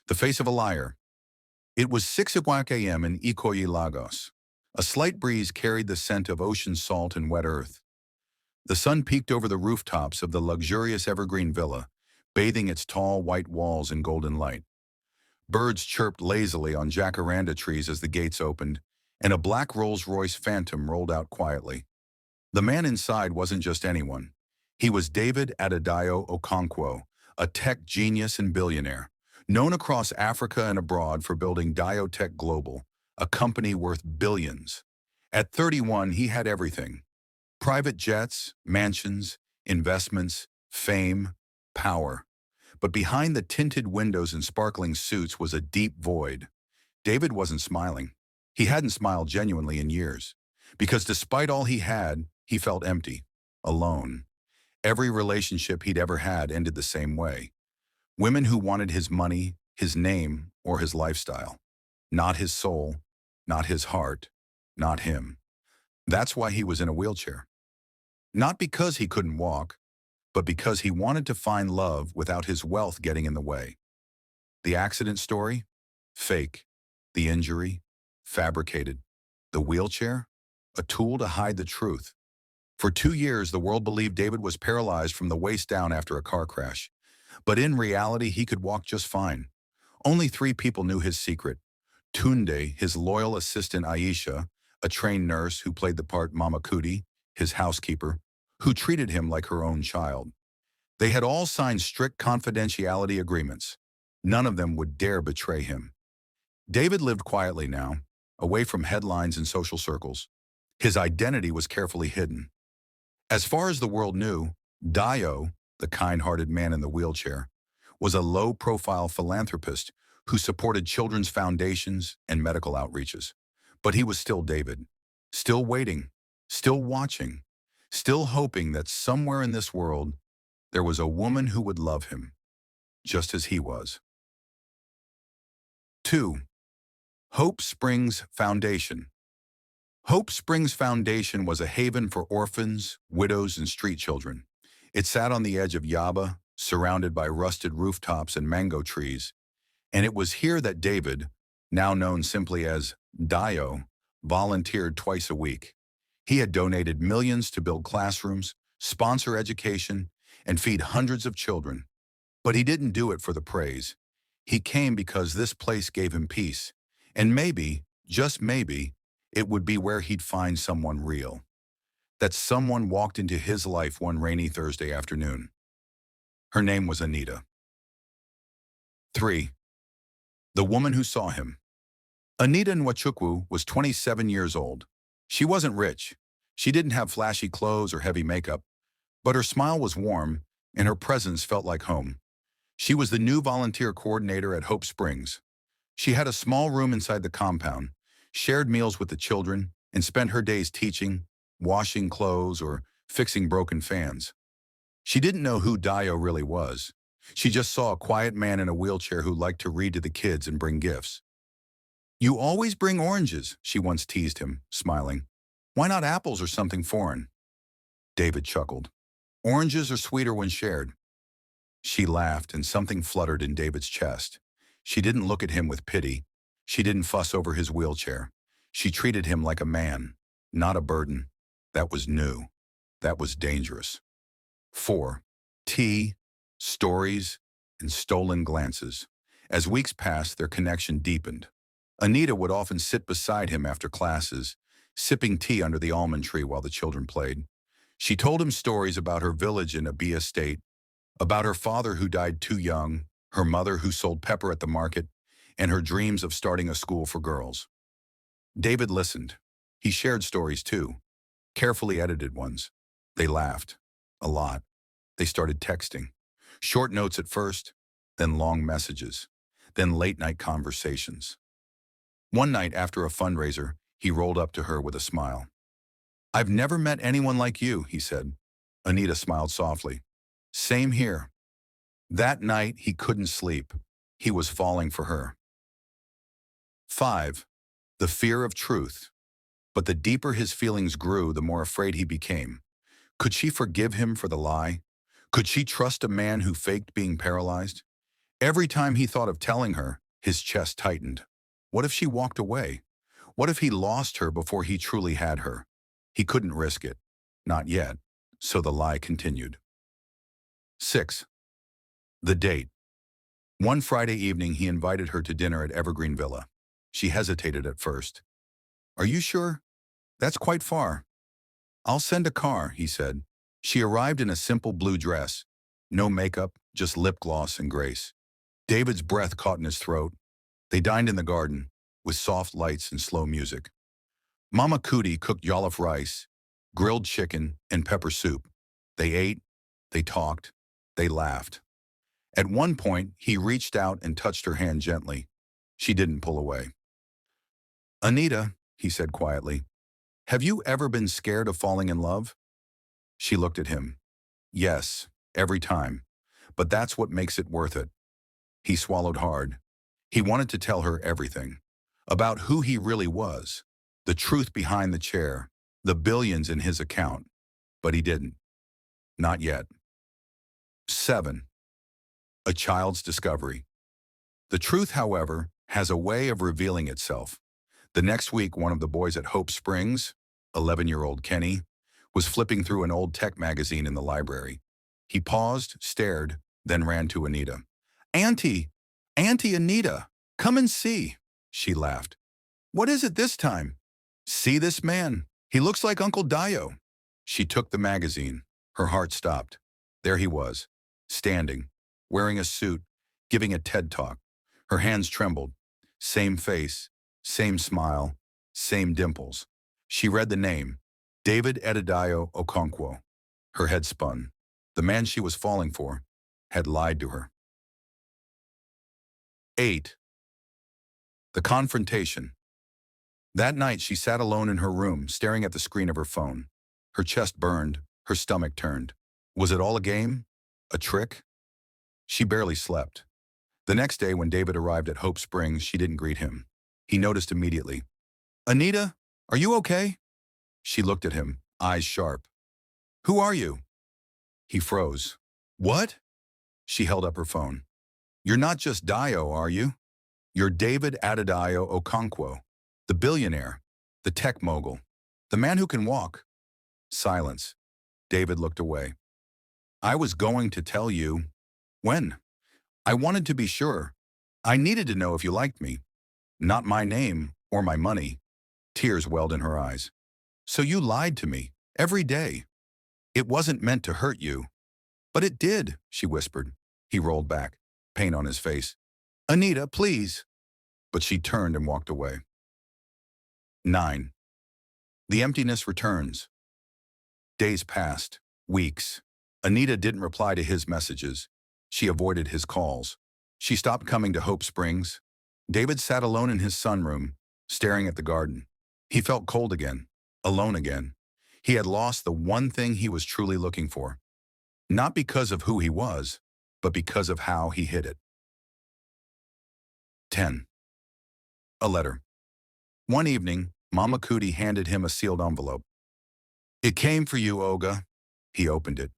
The Face of a Liar. It was 6 o'clock a.m. in Ikoyi, Lagos. A slight breeze carried the scent of ocean salt and wet earth. The sun peeked over the rooftops of the luxurious evergreen villa, bathing its tall white walls in golden light. Birds chirped lazily on jacaranda trees as the gates opened, and a black Rolls-Royce Phantom rolled out quietly. The man inside wasn't just anyone. He was David Adedayo Okonkwo, a tech genius and billionaire, known across Africa and abroad for building Diotech Global, a company worth billions. At 31, he had everything: private jets, mansions, investments, fame, power. But behind the tinted windows and sparkling suits was a deep void. David wasn't smiling. He hadn't smiled genuinely in years. Because despite all he had, he felt empty, alone. Every relationship he'd ever had ended the same way. Women who wanted his money, his name, or his lifestyle. Not his soul, not his heart, not him. That's why he was in a wheelchair. Not because he couldn't walk, but because he wanted to find love without his wealth getting in the way. The accident story? Fake. The injury? Fabricated. The wheelchair? A tool to hide the truth. For 2 years, the world believed David was paralyzed from the waist down after a car crash. But in reality, he could walk just fine. Only 3 people knew his secret. Tunde, his loyal assistant Aisha, a trained nurse who played the part Mama Kuti, his housekeeper, who treated him like her own child. They had all signed strict confidentiality agreements. None of them would dare betray him. David lived quietly now, away from headlines and social circles. His identity was carefully hidden. As far as the world knew, Dio, the kind-hearted man in the wheelchair, was a low-profile philanthropist who supported children's foundations and medical outreaches. But he was still David, still waiting, still watching, still hoping that somewhere in this world there was a woman who would love him, just as he was. 2. Hope Springs Foundation. Hope Springs Foundation was a haven for orphans, widows, and street children. It sat on the edge of Yaba, surrounded by rusted rooftops and mango trees, and it was here that David, now known simply as Dio, volunteered twice a week. He had donated millions to build classrooms, sponsor education, and feed hundreds of children. But he didn't do it for the praise. He came because this place gave him peace, and maybe, just maybe, it would be where he'd find someone real. That someone walked into his life one rainy Thursday afternoon. Her name was Anita. 3. The woman who saw him. Anita Nwachukwu was 27 years old. She wasn't rich. She didn't have flashy clothes or heavy makeup, but her smile was warm and her presence felt like home. She was the new volunteer coordinator at Hope Springs. She had a small room inside the compound, shared meals with the children, and spent her days teaching, washing clothes, or fixing broken fans. She didn't know who Dio really was. She just saw a quiet man in a wheelchair who liked to read to the kids and bring gifts. "You always bring oranges," she once teased him, smiling. "Why not apples or something foreign?" David chuckled. "Oranges are sweeter when shared." She laughed, and something fluttered in David's chest. She didn't look at him with pity. She didn't fuss over his wheelchair. She treated him like a man, not a burden. That was new. That was dangerous. 4. Tea, stories, and stolen glances. As weeks passed, their connection deepened. Anita would often sit beside him after classes, sipping tea under the almond tree while the children played. She told him stories about her village in Abia State, about her father who died too young, her mother who sold pepper at the market, and her dreams of starting a school for girls. David listened. He shared stories too, carefully edited ones. They laughed. A lot. They started texting. Short notes at first, then long messages, then late-night conversations. One night after a fundraiser, he rolled up to her with a smile. "I've never met anyone like you," he said. Anita smiled softly. "Same here." That night, he couldn't sleep. He was falling for her. 5. The fear of truth. But the deeper his feelings grew, the more afraid he became. Could she forgive him for the lie? Could she trust a man who faked being paralyzed? Every time he thought of telling her, his chest tightened. What if she walked away? What if he lost her before he truly had her? He couldn't risk it. Not yet. So the lie continued. 6. The date. One Friday evening, he invited her to dinner at Evergreen Villa. She hesitated at first. "Are you sure? That's quite far." "I'll send a car," he said. She arrived in a simple blue dress. No makeup, just lip gloss and grace. David's breath caught in his throat. They dined in the garden, with soft lights and slow music. Mama Cootie cooked jollof rice, grilled chicken, and pepper soup. They ate, they talked, they laughed. At one point, he reached out and touched her hand gently. She didn't pull away. "Anita," he said quietly, "have you ever been scared of falling in love?" She looked at him. "Yes, every time. But that's what makes it worth it." He swallowed hard. He wanted to tell her everything. About who he really was. The truth behind the chair. The billions in his account. But he didn't. Not yet. 7. A child's discovery. The truth, however, has a way of revealing itself. The next week, one of the boys at Hope Springs, 11-year-old Kenny, was flipping through an old tech magazine in the library. He paused, stared, then ran to Anita. "Auntie! Auntie Anita! Come and see!" She laughed. "What is it this time?" "See this man. He looks like Uncle Dio." She took the magazine. Her heart stopped. There he was, standing, wearing a suit, giving a TED Talk. Her hands trembled. Same face, same smile, same dimples. She read the name, David Edidayo Okonkwo. Her head spun. The man she was falling for had lied to her. 8. The Confrontation. That night, she sat alone in her room, staring at the screen of her phone. Her chest burned, her stomach turned. Was it all a game? A trick? She barely slept. The next day, when David arrived at Hope Springs, she didn't greet him. He noticed immediately. "Anita, are you okay?" She looked at him, eyes sharp. "Who are you?" He froze. "What?" She held up her phone. "You're not just Dio, are you? You're David Edidayo Okonkwo, the billionaire, the tech mogul, the man who can walk." Silence. David looked away. "I was going to tell you." "When?" "I wanted to be sure. I needed to know if you liked me. Not my name or my money." Tears welled in her eyes. "So you lied to me, every day. It wasn't meant to hurt you." "But it did," she whispered. He rolled back, pain on his face. "Anita, please." But she turned and walked away. 9. The emptiness returns. Days passed, weeks. Anita didn't reply to his messages. She avoided his calls. She stopped coming to Hope Springs. David sat alone in his sunroom, staring at the garden. He felt cold again, alone again. He had lost the one thing he was truly looking for. Not because of who he was, but because of how he hid it. 10. A letter. One evening, Mama Cootie handed him a sealed envelope. "It came for you, Olga." He opened it.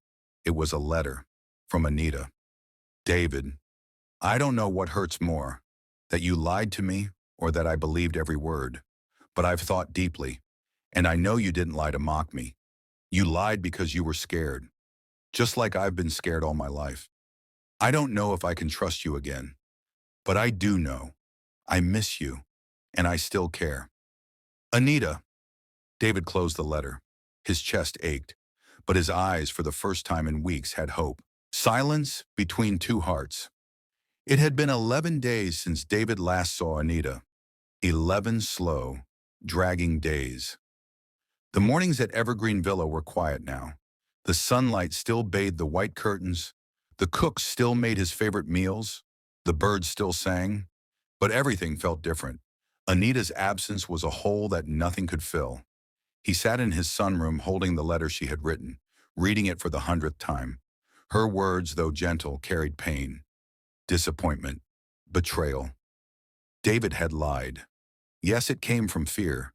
It was a letter from Anita. "David, I don't know what hurts more, that you lied to me or that I believed every word. But I've thought deeply, and I know you didn't lie to mock me. You lied because you were scared, just like I've been scared all my life. I don't know if I can trust you again, but I do know. I miss you, and I still care. Anita." David closed the letter. His chest ached, but his eyes, for the first time in weeks, had hope. Silence between two hearts. It had been 11 days since David last saw Anita. 11 slow, dragging days. The mornings at Evergreen Villa were quiet now. The sunlight still bathed the white curtains. The cook still made his favorite meals. The birds still sang. But everything felt different. Anita's absence was a hole that nothing could fill. He sat in his sunroom holding the letter she had written, reading it for the 100th time. Her words, though gentle, carried pain, disappointment, betrayal. David had lied. Yes, it came from fear.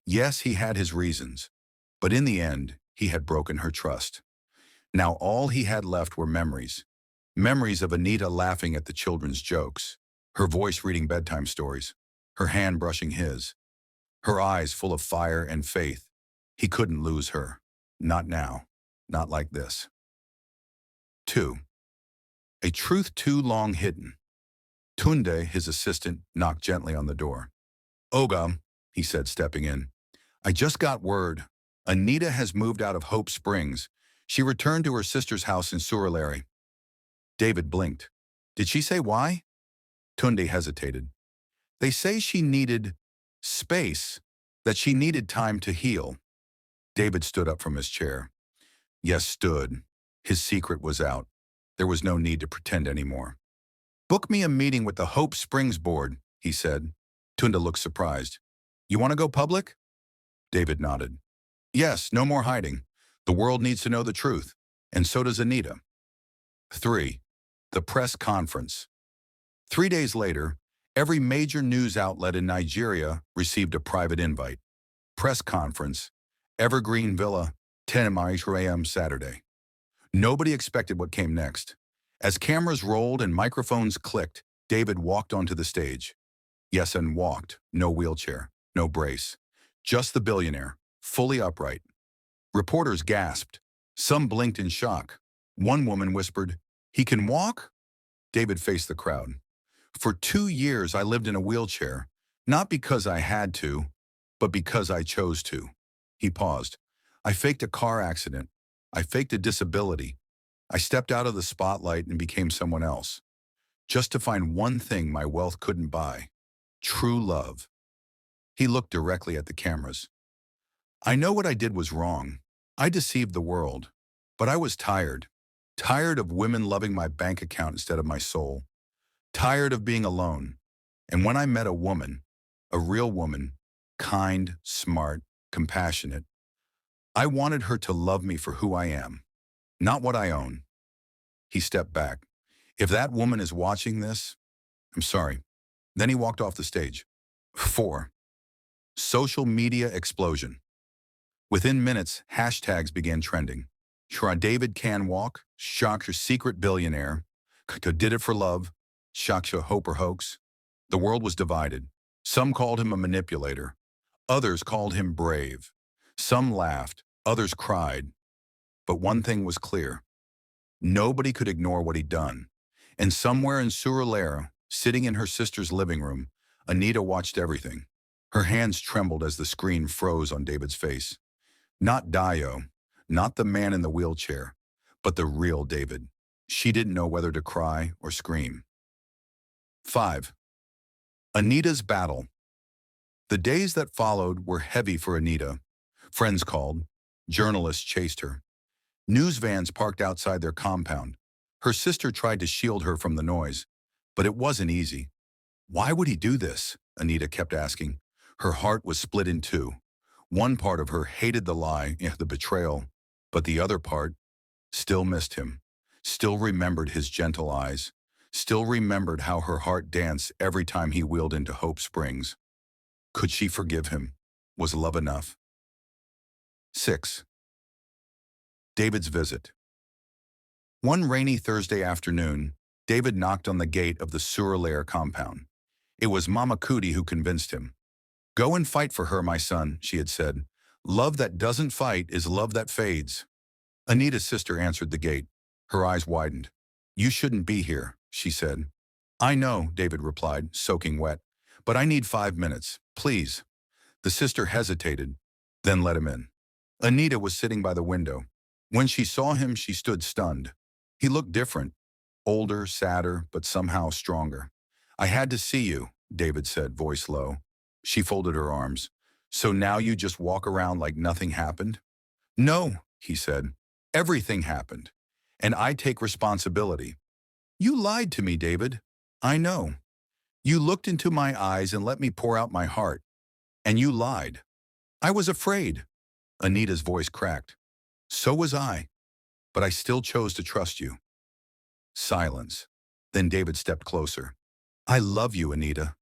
Yes, he had his reasons. But in the end, he had broken her trust. Now all he had left were memories. Memories of Anita laughing at the children's jokes, her voice reading bedtime stories, her hand brushing his, her eyes full of fire and faith. He couldn't lose her. Not now. Not like this. 2. A truth too long hidden. Tunde, his assistant, knocked gently on the door. "Oga," he said, stepping in. "I just got word. Anita has moved out of Hope Springs. She returned to her sister's house in Surulere." David blinked. "Did she say why?" Tunde hesitated. "They say she needed space, that she needed time to heal." David stood up from his chair. Yes, stood. His secret was out. There was no need to pretend anymore. "Book me a meeting with the Hope Springs board," he said. Tunde looked surprised. "You want to go public?" David nodded. "Yes, no more hiding. The world needs to know the truth, and so does Anita." 3. The press conference. 3 days later, every major news outlet in Nigeria received a private invite. Press conference, Evergreen Villa, 10 a.m. Saturday. Nobody expected what came next. As cameras rolled and microphones clicked, David walked onto the stage. Yes, and walked. No wheelchair, no brace. Just the billionaire, fully upright. Reporters gasped. Some blinked in shock. One woman whispered, "He can walk?" David faced the crowd. "For 2 years I lived in a wheelchair, not because I had to, but because I chose to." He paused. "I faked a car accident. I faked a disability. I stepped out of the spotlight and became someone else, just to find one thing my wealth couldn't buy: true love." He looked directly at the cameras. "I know what I did was wrong. I deceived the world. But I was tired. Tired of women loving my bank account instead of my soul. Tired of being alone. And when I met a woman, a real woman, kind, smart, compassionate, I wanted her to love me for who I am, not what I own." He stepped back. "If that woman is watching this, I'm sorry." Then he walked off the stage. 4. Social media explosion. Within minutes, hashtags began trending. David can walk, shock your secret billionaire, did it for love, shock your hope or hoax. The world was divided. Some called him a manipulator. Others called him brave. Some laughed, others cried. But one thing was clear. Nobody could ignore what he'd done. And somewhere in Surulere, sitting in her sister's living room, Anita watched everything. Her hands trembled as the screen froze on David's face. Not Dio, not the man in the wheelchair, but the real David. She didn't know whether to cry or scream. 5. Anita's battle. The days that followed were heavy for Anita. Friends called. Journalists chased her. News vans parked outside their compound. Her sister tried to shield her from the noise, but it wasn't easy. "Why would he do this?" Anita kept asking. Her heart was split in two. One part of her hated the lie, the betrayal, but the other part still missed him, still remembered his gentle eyes, still remembered how her heart danced every time he wheeled into Hope Springs. Could she forgive him? Was love enough? 6. David's visit. One rainy Thursday afternoon, David knocked on the gate of the Surulere compound. It was Mama Cootie who convinced him. "Go and fight for her, my son," she had said. "Love that doesn't fight is love that fades." Anita's sister answered the gate. Her eyes widened. "You shouldn't be here," she said. "I know," David replied, soaking wet. "But I need 5 minutes, please." The sister hesitated, then let him in. Anita was sitting by the window. When she saw him, she stood stunned. He looked different, older, sadder, but somehow stronger. "I had to see you," David said, voice low. She folded her arms. "So now you just walk around like nothing happened?" "No," he said. "Everything happened. And I take responsibility." "You lied to me, David." "I know. You looked into my eyes and let me pour out my heart. And you lied." "I was afraid." Anita's voice cracked. "So was I. But I still chose to trust you." Silence. Then David stepped closer. "I love you, Anita.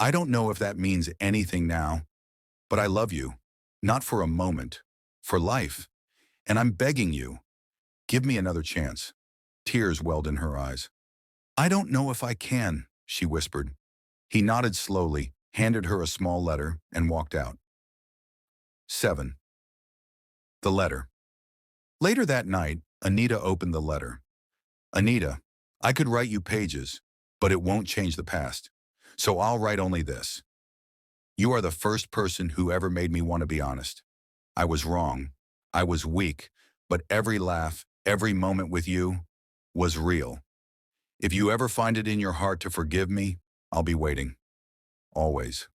I don't know if that means anything now, but I love you. Not for a moment, for life. And I'm begging you, give me another chance. Tears welled in her eyes. "I don't know if I can," she whispered. He nodded slowly, handed her a small letter, and walked out. 7. The letter. Later that night, Anita opened the letter. "Anita, I could write you pages, but it won't change the past. So I'll write only this. You are the first person who ever made me want to be honest. I was wrong. I was weak, but every laugh, every moment with you was real. If you ever find it in your heart to forgive me, I'll be waiting. Always.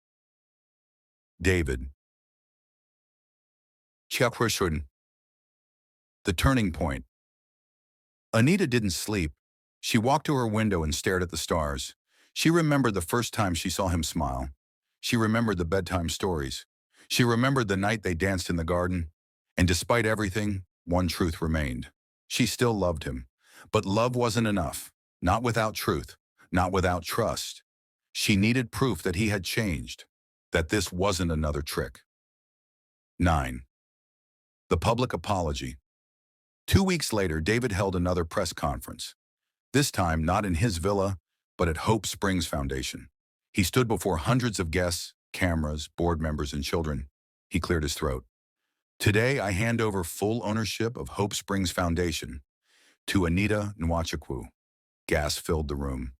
David." The turning point. Anita didn't sleep. She walked to her window and stared at the stars. She remembered the first time she saw him smile. She remembered the bedtime stories. She remembered the night they danced in the garden. And despite everything, one truth remained. She still loved him. But love wasn't enough. Not without truth. Not without trust. She needed proof that he had changed. That this wasn't another trick. 9. The public apology. 2 weeks later, David held another press conference. This time, not in his villa, but at Hope Springs Foundation. He stood before hundreds of guests, cameras, board members, and children. He cleared his throat. "Today, I hand over full ownership of Hope Springs Foundation to Anita Nwachukwu." Gas filled the room.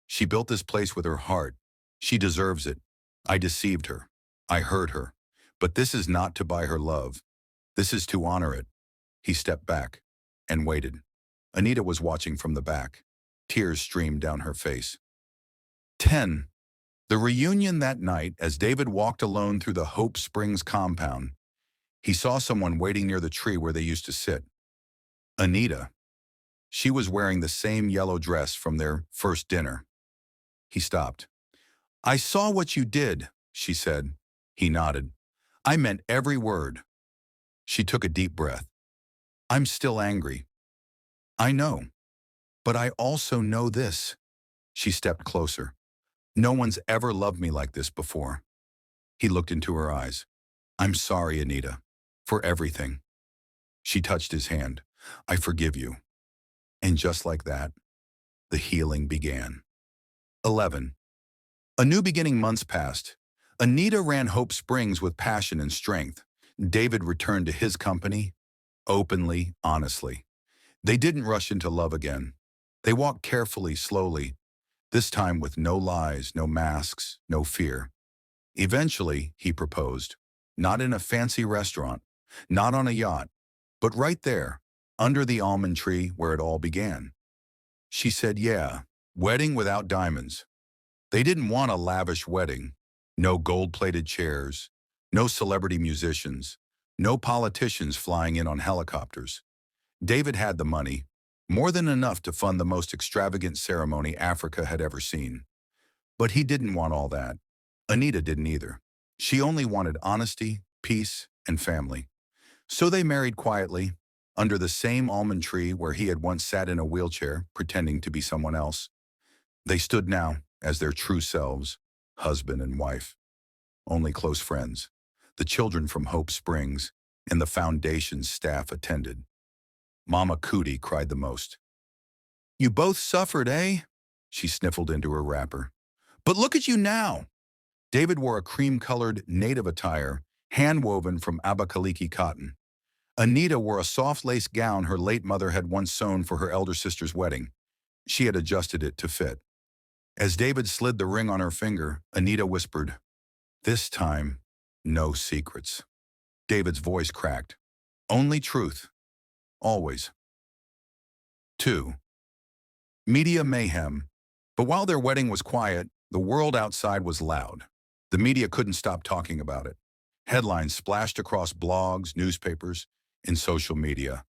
"She built this place with her heart. She deserves it. I deceived her. I hurt her. But this is not to buy her love. This is to honor it." He stepped back and waited. Anita was watching from the back. Tears streamed down her face. 10. The reunion that night, as David walked alone through the Hope Springs compound, he saw someone waiting near the tree where they used to sit. Anita. She was wearing the same yellow dress from their first dinner. He stopped. "I saw what you did," she said. He nodded. "I meant every word." She took a deep breath. "I'm still angry." "I know. But I also know this." She stepped closer. "No one's ever loved me like this before." He looked into her eyes. "I'm sorry, Anita, for everything." She touched his hand. "I forgive you." And just like that, the healing began. 11. A new beginning. Months passed. Anita ran Hope Springs with passion and strength. David returned to his company, openly, honestly. They didn't rush into love again. They walked carefully, slowly, this time with no lies, no masks, no fear. Eventually, he proposed, not in a fancy restaurant, not on a yacht, but right there, under the almond tree where it all began. She said, yeah, wedding without diamonds. They didn't want a lavish wedding. No gold-plated chairs, no celebrity musicians, no politicians flying in on helicopters. David had the money, more than enough to fund the most extravagant ceremony Africa had ever seen. But he didn't want all that. Anita didn't either. She only wanted honesty, peace, and family. So they married quietly, under the same almond tree where he had once sat in a wheelchair, pretending to be someone else. They stood now as their true selves, husband and wife. Only close friends. The children from Hope Springs and the foundation's staff attended. Mama Cootie cried the most. "You both suffered, eh?" She sniffled into her wrapper. "But look at you now." David wore a cream-colored native attire, hand-woven from abakaliki cotton. Anita wore a soft lace gown her late mother had once sewn for her elder sister's wedding. She had adjusted it to fit. As David slid the ring on her finger, Anita whispered, "This time, no secrets." David's voice cracked. "Only truth. Always." 2. Media mayhem. But while their wedding was quiet, the world outside was loud. The media couldn't stop talking about it. Headlines splashed across blogs, newspapers, and social media.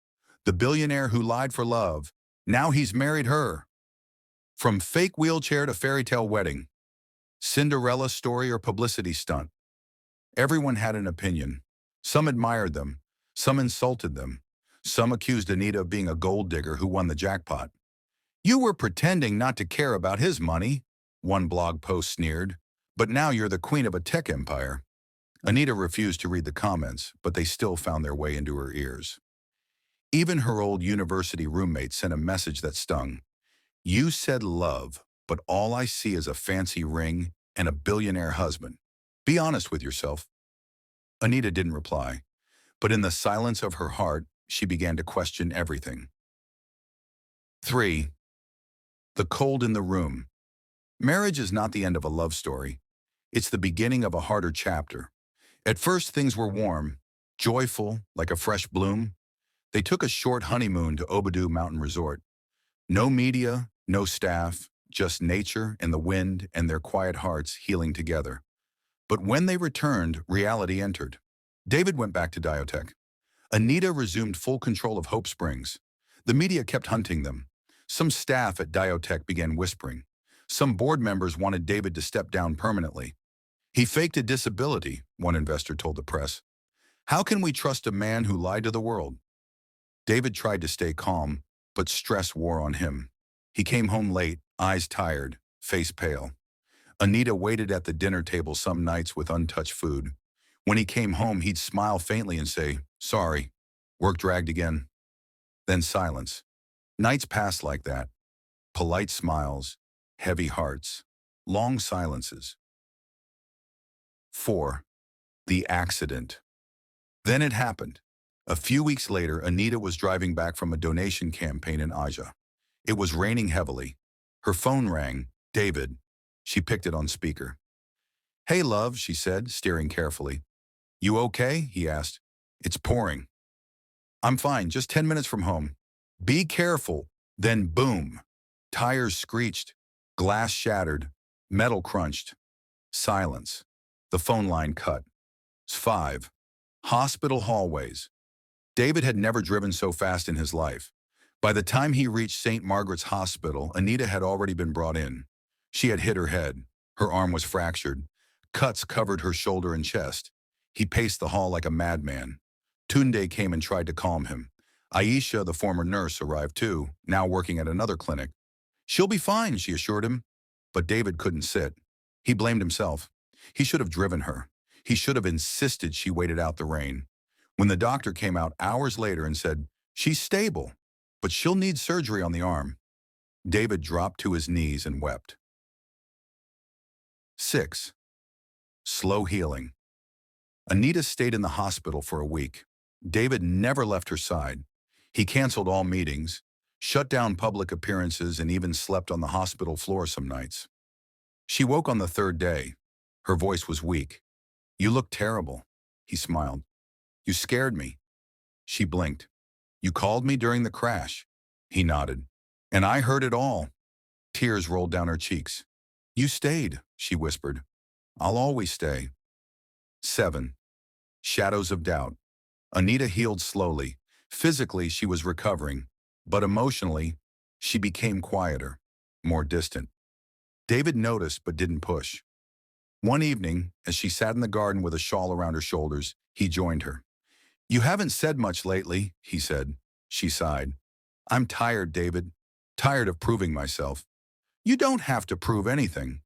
The billionaire who lied for love. Now he's married her. From fake wheelchair to fairy tale wedding. Cinderella story or publicity stunt. Everyone had an opinion. Some admired them. Some insulted them. Some accused Anita of being a gold digger who won the jackpot. "You were pretending not to care about his money," one blog post sneered. "But now you're the queen of a tech empire." Anita refused to read the comments, but they still found their way into her ears. Even her old university roommate sent a message that stung. You said love, but all I see is a fancy ring and a billionaire husband. Be honest with yourself. Anita didn't reply, but in the silence of her heart, she began to question everything. 3. The cold in the room. Marriage is not the end of a love story. It's the beginning of a harder chapter. At first, things were warm, joyful, like a fresh bloom. They took a short honeymoon to Obudu Mountain Resort. No media, no staff, just nature and the wind and their quiet hearts healing together. But when they returned, reality entered. David went back to Diotech. Anita resumed full control of Hope Springs. The media kept hunting them. Some staff at Diotech began whispering. Some board members wanted David to step down permanently. He faked a disability, one investor told the press. How can we trust a man who lied to the world? David tried to stay calm, but stress wore on him. He came home late, eyes tired, face pale. Anita waited at the dinner table some nights with untouched food. When he came home, he'd smile faintly and say, "Sorry, work dragged again." Then silence. Nights passed like that. Polite smiles, heavy hearts, long silences. 4. The accident. Then it happened. A few weeks later, Anita was driving back from a donation campaign in Aja. It was raining heavily. Her phone rang. David. She picked it on speaker. "Hey, love," she said, steering carefully. "You okay?" he asked. "It's pouring." "I'm fine, just 10 minutes from home." "Be careful." Then boom. Tires screeched. Glass shattered. Metal crunched. Silence. The phone line cut. 5. Hospital hallways. David had never driven so fast in his life. By the time he reached St. Margaret's Hospital, Anita had already been brought in. She had hit her head. Her arm was fractured. Cuts covered her shoulder and chest. He paced the hall like a madman. Tunde came and tried to calm him. Aisha, the former nurse, arrived too, now working at another clinic. "She'll be fine," she assured him. But David couldn't sit. He blamed himself. He should have driven her. He should have insisted she waited out the rain. When the doctor came out hours later and said, "She's stable, but she'll need surgery on the arm," David dropped to his knees and wept. 6. Slow healing. Anita stayed in the hospital for a week. David never left her side. He canceled all meetings, shut down public appearances, and even slept on the hospital floor some nights. She woke on the third day. Her voice was weak. "You look terrible," he smiled. "You scared me." She blinked. "You called me during the crash." He nodded. "And I heard it all." Tears rolled down her cheeks. "You stayed," she whispered. "I'll always stay." 7. Shadows of doubt. Anita healed slowly. Physically, she was recovering, but emotionally, she became quieter, more distant. David noticed but didn't push. One evening, as she sat in the garden with a shawl around her shoulders, he joined her. "You haven't said much lately," he said. She sighed. "I'm tired, David. Tired of proving myself." "You don't have to prove anything.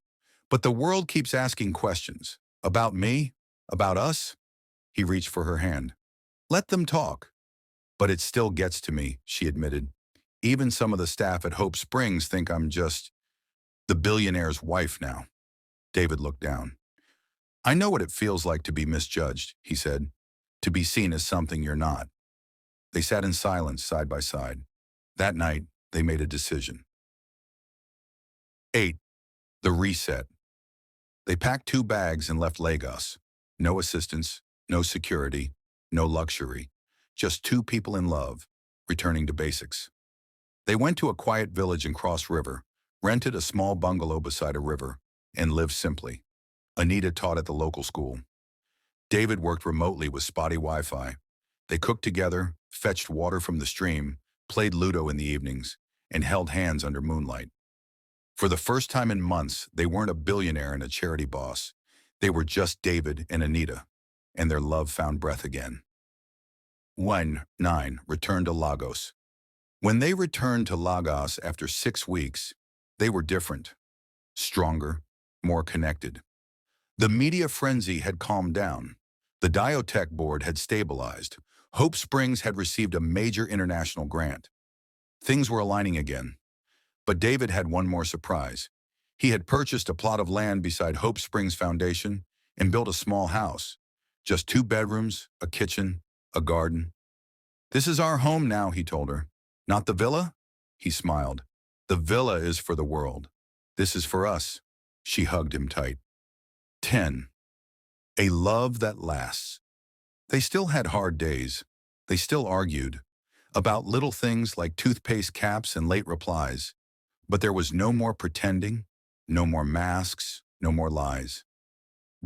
But the world keeps asking questions. About me? About us?" He reached for her hand. "Let them talk." "But it still gets to me," she admitted. "Even some of the staff at Hope Springs think I'm just the billionaire's wife now." David looked down. "I know what it feels like to be misjudged," he said. "To be seen as something you're not." They sat in silence side by side. That night, they made a decision. 8. The reset. They packed 2 bags and left Lagos. No assistance, no security, no luxury. Just 2 people in love, returning to basics. They went to a quiet village in Cross River, rented a small bungalow beside a river, and lived simply. Anita taught at the local school. David worked remotely with spotty Wi-Fi. They cooked together, fetched water from the stream, played Ludo in the evenings, and held hands under moonlight. For the first time in months, they weren't a billionaire and a charity boss. They were just David and Anita, and their love found breath again. 9. Returned to Lagos. When they returned to Lagos after 6 weeks, they were different, stronger, more connected. The media frenzy had calmed down. The Diotech board had stabilized. Hope Springs had received a major international grant. Things were aligning again. But David had one more surprise. He had purchased a plot of land beside Hope Springs Foundation and built a small house. Just 2 bedrooms, a kitchen, a garden. "This is our home now," he told her. "Not the villa?" He smiled. "The villa is for the world. This is for us." She hugged him tight. 10. A love that lasts. They still had hard days. They still argued about little things like toothpaste caps and late replies. But there was no more pretending, no more masks, no more lies.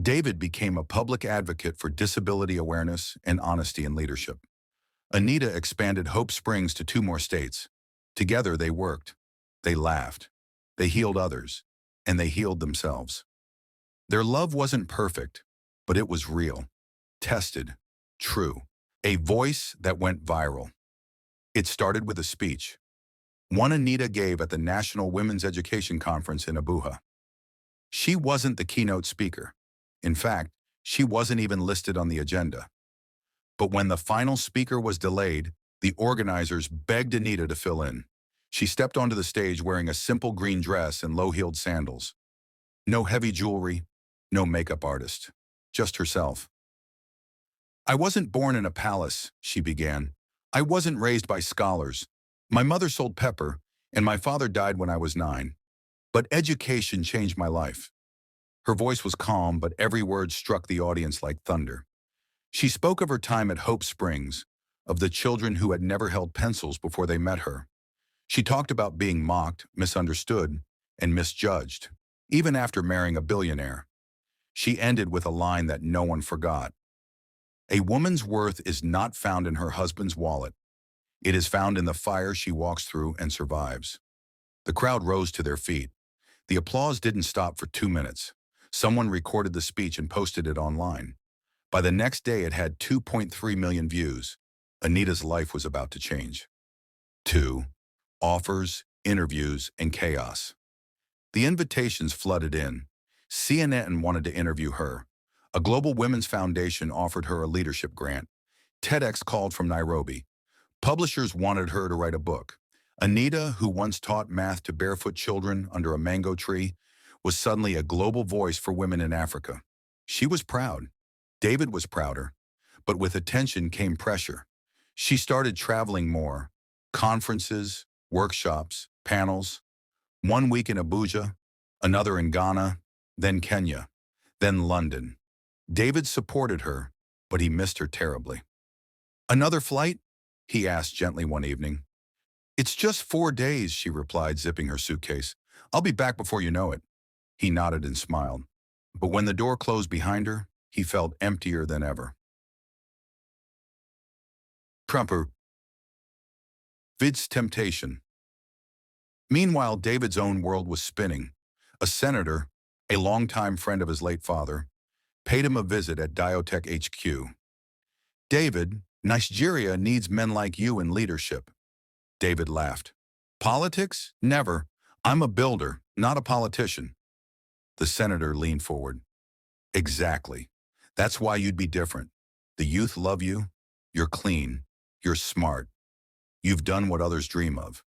David became a public advocate for disability awareness and honesty in leadership. Anita expanded Hope Springs to 2 more states. Together they worked. They laughed. They healed others. And they healed themselves. Their love wasn't perfect, but it was real, tested, true. A voice that went viral. It started with a speech. One Anita gave at the National Women's Education Conference in Abuja. She wasn't the keynote speaker. In fact, she wasn't even listed on the agenda. But when the final speaker was delayed, the organizers begged Anita to fill in. She stepped onto the stage wearing a simple green dress and low-heeled sandals. No heavy jewelry, no makeup artist, just herself. "I wasn't born in a palace," she began. "I wasn't raised by scholars. My mother sold pepper, and my father died when I was 9. But education changed my life." Her voice was calm, but every word struck the audience like thunder. She spoke of her time at Hope Springs, of the children who had never held pencils before they met her. She talked about being mocked, misunderstood, and misjudged, even after marrying a billionaire. She ended with a line that no one forgot. "A woman's worth is not found in her husband's wallet. It is found in the fire she walks through and survives." The crowd rose to their feet. The applause didn't stop for 2 minutes. Someone recorded the speech and posted it online. By the next day, it had 2.3 million views. Anita's life was about to change. 2. Offers, interviews, and chaos. The invitations flooded in. CNN wanted to interview her. A Global Women's Foundation offered her a leadership grant. TEDx called from Nairobi. Publishers wanted her to write a book. Anita, who once taught math to barefoot children under a mango tree, was suddenly a global voice for women in Africa. She was proud. David was prouder. But with attention came pressure. She started traveling more. Conferences, workshops, panels. 1 week in Abuja, another in Ghana, then Kenya, then London. David supported her, but he missed her terribly. "Another flight?" he asked gently one evening. "It's just 4 days," she replied, zipping her suitcase. "I'll be back before you know it." He nodded and smiled. But when the door closed behind her, he felt emptier than ever. Trumper. Vid's temptation. Meanwhile, David's own world was spinning. A senator, a longtime friend of his late father, paid him a visit at Diotech HQ. "David, Nigeria needs men like you in leadership." David laughed. "Politics? Never. I'm a builder, not a politician." The senator leaned forward. "Exactly. That's why you'd be different. The youth love you. You're clean. You're smart. You've done what others dream of."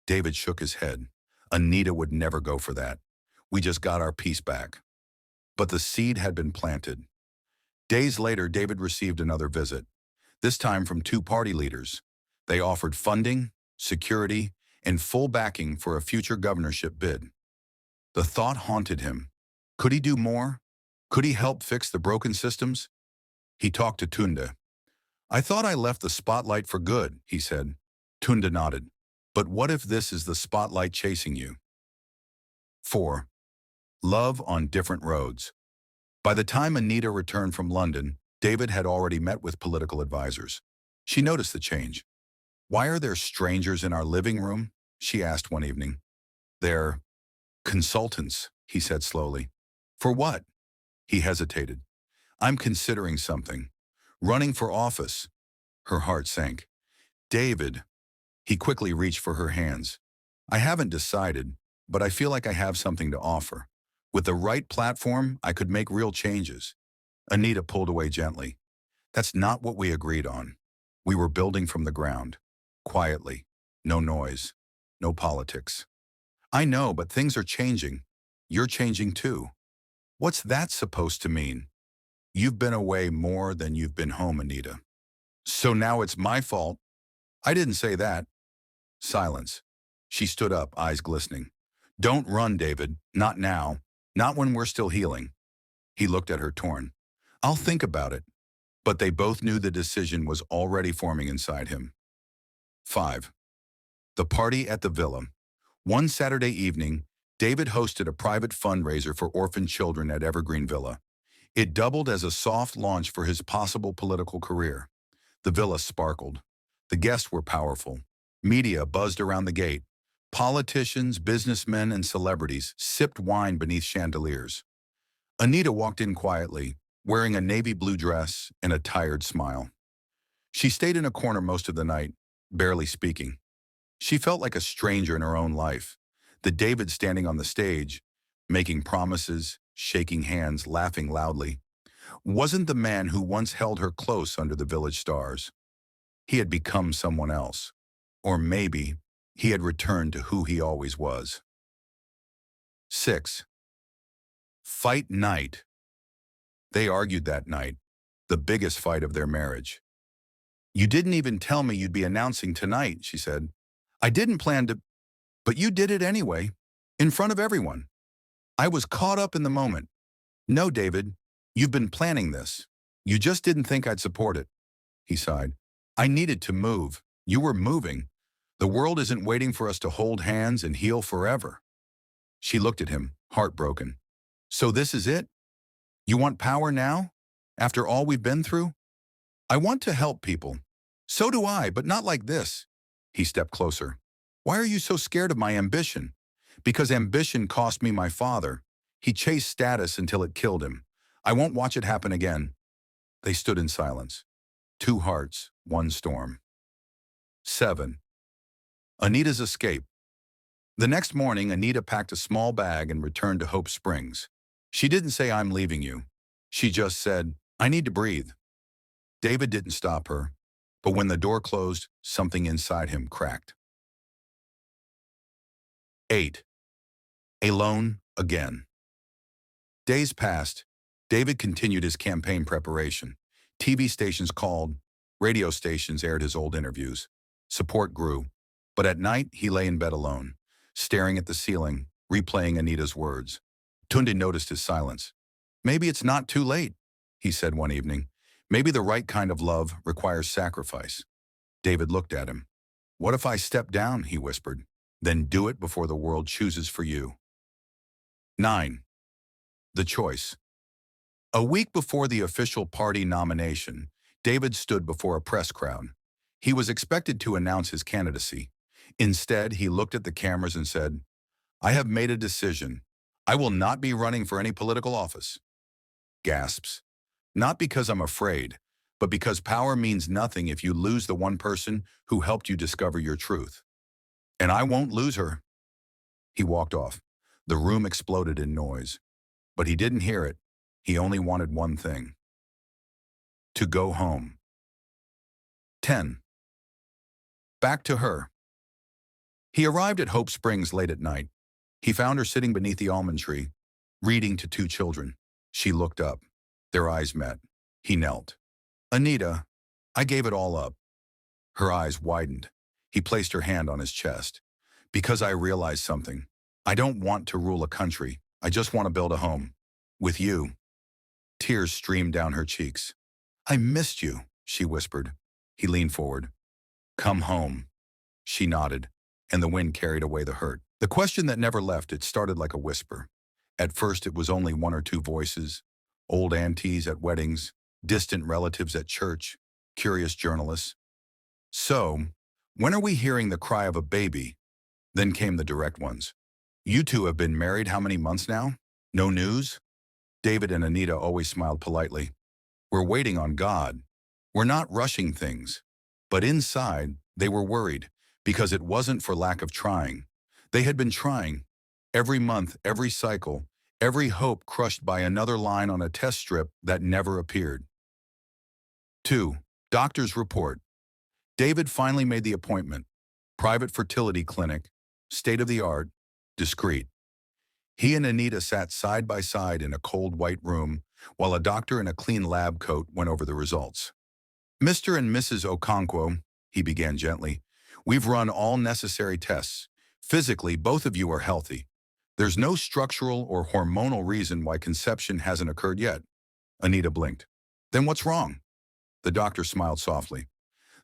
David shook his head. "Anita would never go for that. We just got our peace back." But the seed had been planted. Days later, David received another visit, this time from 2 party leaders. They offered funding, security, and full backing for a future governorship bid. The thought haunted him. Could he do more? Could he help fix the broken systems? He talked to Tunda. "I thought I left the spotlight for good," he said. Tunda nodded. "But what if this is the spotlight chasing you?" 4. Love on different roads. By the time Anita returned from London, David had already met with political advisors. She noticed the change. "Why are there strangers in our living room?" she asked one evening. "They're consultants," he said slowly. "For what?" He hesitated. "I'm considering something. Running for office." Her heart sank. "David." He quickly reached for her hands. "I haven't decided, but I feel like I have something to offer. With the right platform, I could make real changes." Anita pulled away gently. "That's not what we agreed on." We were building from the ground, quietly, no noise, no politics. I know, but things are changing. You're changing too. What's that supposed to mean? You've been away more than you've been home, Anita. So now it's my fault? I didn't say that. Silence. She stood up, eyes glistening. Don't run, David. Not now. Not when we're still healing. He looked at her, torn. I'll think about it. But they both knew the decision was already forming inside him. 5. The party at the villa. One Saturday evening, David hosted a private fundraiser for orphan children at Evergreen Villa. It doubled as a soft launch for his possible political career. The villa sparkled. The guests were powerful. Media buzzed around the gate. Politicians, businessmen, and celebrities sipped wine beneath chandeliers. Anita walked in quietly, wearing a navy blue dress and a tired smile. She stayed in a corner most of the night, barely speaking. She felt like a stranger in her own life. The David standing on the stage, making promises, shaking hands, laughing loudly, wasn't the man who once held her close under the village stars. He had become someone else. Or maybe he had returned to who he always was. 6. Fight night. They argued that night, the biggest fight of their marriage. You didn't even tell me you'd be announcing tonight, she said. I didn't plan to, but you did it anyway, in front of everyone. I was caught up in the moment. No, David, you've been planning this. You just didn't think I'd support it. He sighed. I needed to move. You were moving. The world isn't waiting for us to hold hands and heal forever. She looked at him, heartbroken. So this is it? You want power now? After all we've been through? I want to help people. So do I, but not like this. He stepped closer. Why are you so scared of my ambition? Because ambition cost me my father. He chased status until it killed him. I won't watch it happen again. They stood in silence. 2 hearts, 1 storm. 7. Anita's escape. The next morning, Anita packed a small bag and returned to Hope Springs. She didn't say, I'm leaving you. She just said, I need to breathe. David didn't stop her, but when the door closed, something inside him cracked. 8. Alone again. Days passed. David continued his campaign preparation. TV stations called. Radio stations aired his old interviews. Support grew. But at night, he lay in bed alone, staring at the ceiling, replaying Anita's words. Tunde noticed his silence. Maybe it's not too late, he said one evening. Maybe the right kind of love requires sacrifice. David looked at him. What if I step down, he whispered. Then do it before the world chooses for you. 9. The choice. A week before the official party nomination, David stood before a press crowd. He was expected to announce his candidacy. Instead, he looked at the cameras and said, I have made a decision. I will not be running for any political office. Gasps. Not because I'm afraid, but because power means nothing if you lose the one person who helped you discover your truth. And I won't lose her. He walked off. The room exploded in noise. But he didn't hear it. He only wanted one thing. To go home. 10. Back to her. He arrived at Hope Springs late at night. He found her sitting beneath the almond tree, reading to 2 children. She looked up. Their eyes met. He knelt. Anita, I gave it all up. Her eyes widened. He placed her hand on his chest. Because I realized something. I don't want to rule a country. I just want to build a home. With you. Tears streamed down her cheeks. I missed you, she whispered. He leaned forward. Come home. She nodded, and the wind carried away the hurt. The question that never left, it started like a whisper. At first, it was only 1 or 2 voices. Old aunties at weddings, distant relatives at church, curious journalists. So, when are we hearing the cry of a baby? Then came the direct ones. You 2 have been married how many months now? No news? David and Anita always smiled politely. We're waiting on God. We're not rushing things. But inside, they were worried, because it wasn't for lack of trying. They had been trying. Every month, every cycle, every hope crushed by another line on a test strip that never appeared. 2. Doctor's report. David finally made the appointment. Private fertility clinic, state-of-the-art, discreet. He and Anita sat side by side in a cold white room while a doctor in a clean lab coat went over the results. Mr. and Mrs. Okonkwo, he began gently, we've run all necessary tests. Physically, both of you are healthy. There's no structural or hormonal reason why conception hasn't occurred yet. Anita blinked. Then what's wrong? The doctor smiled softly.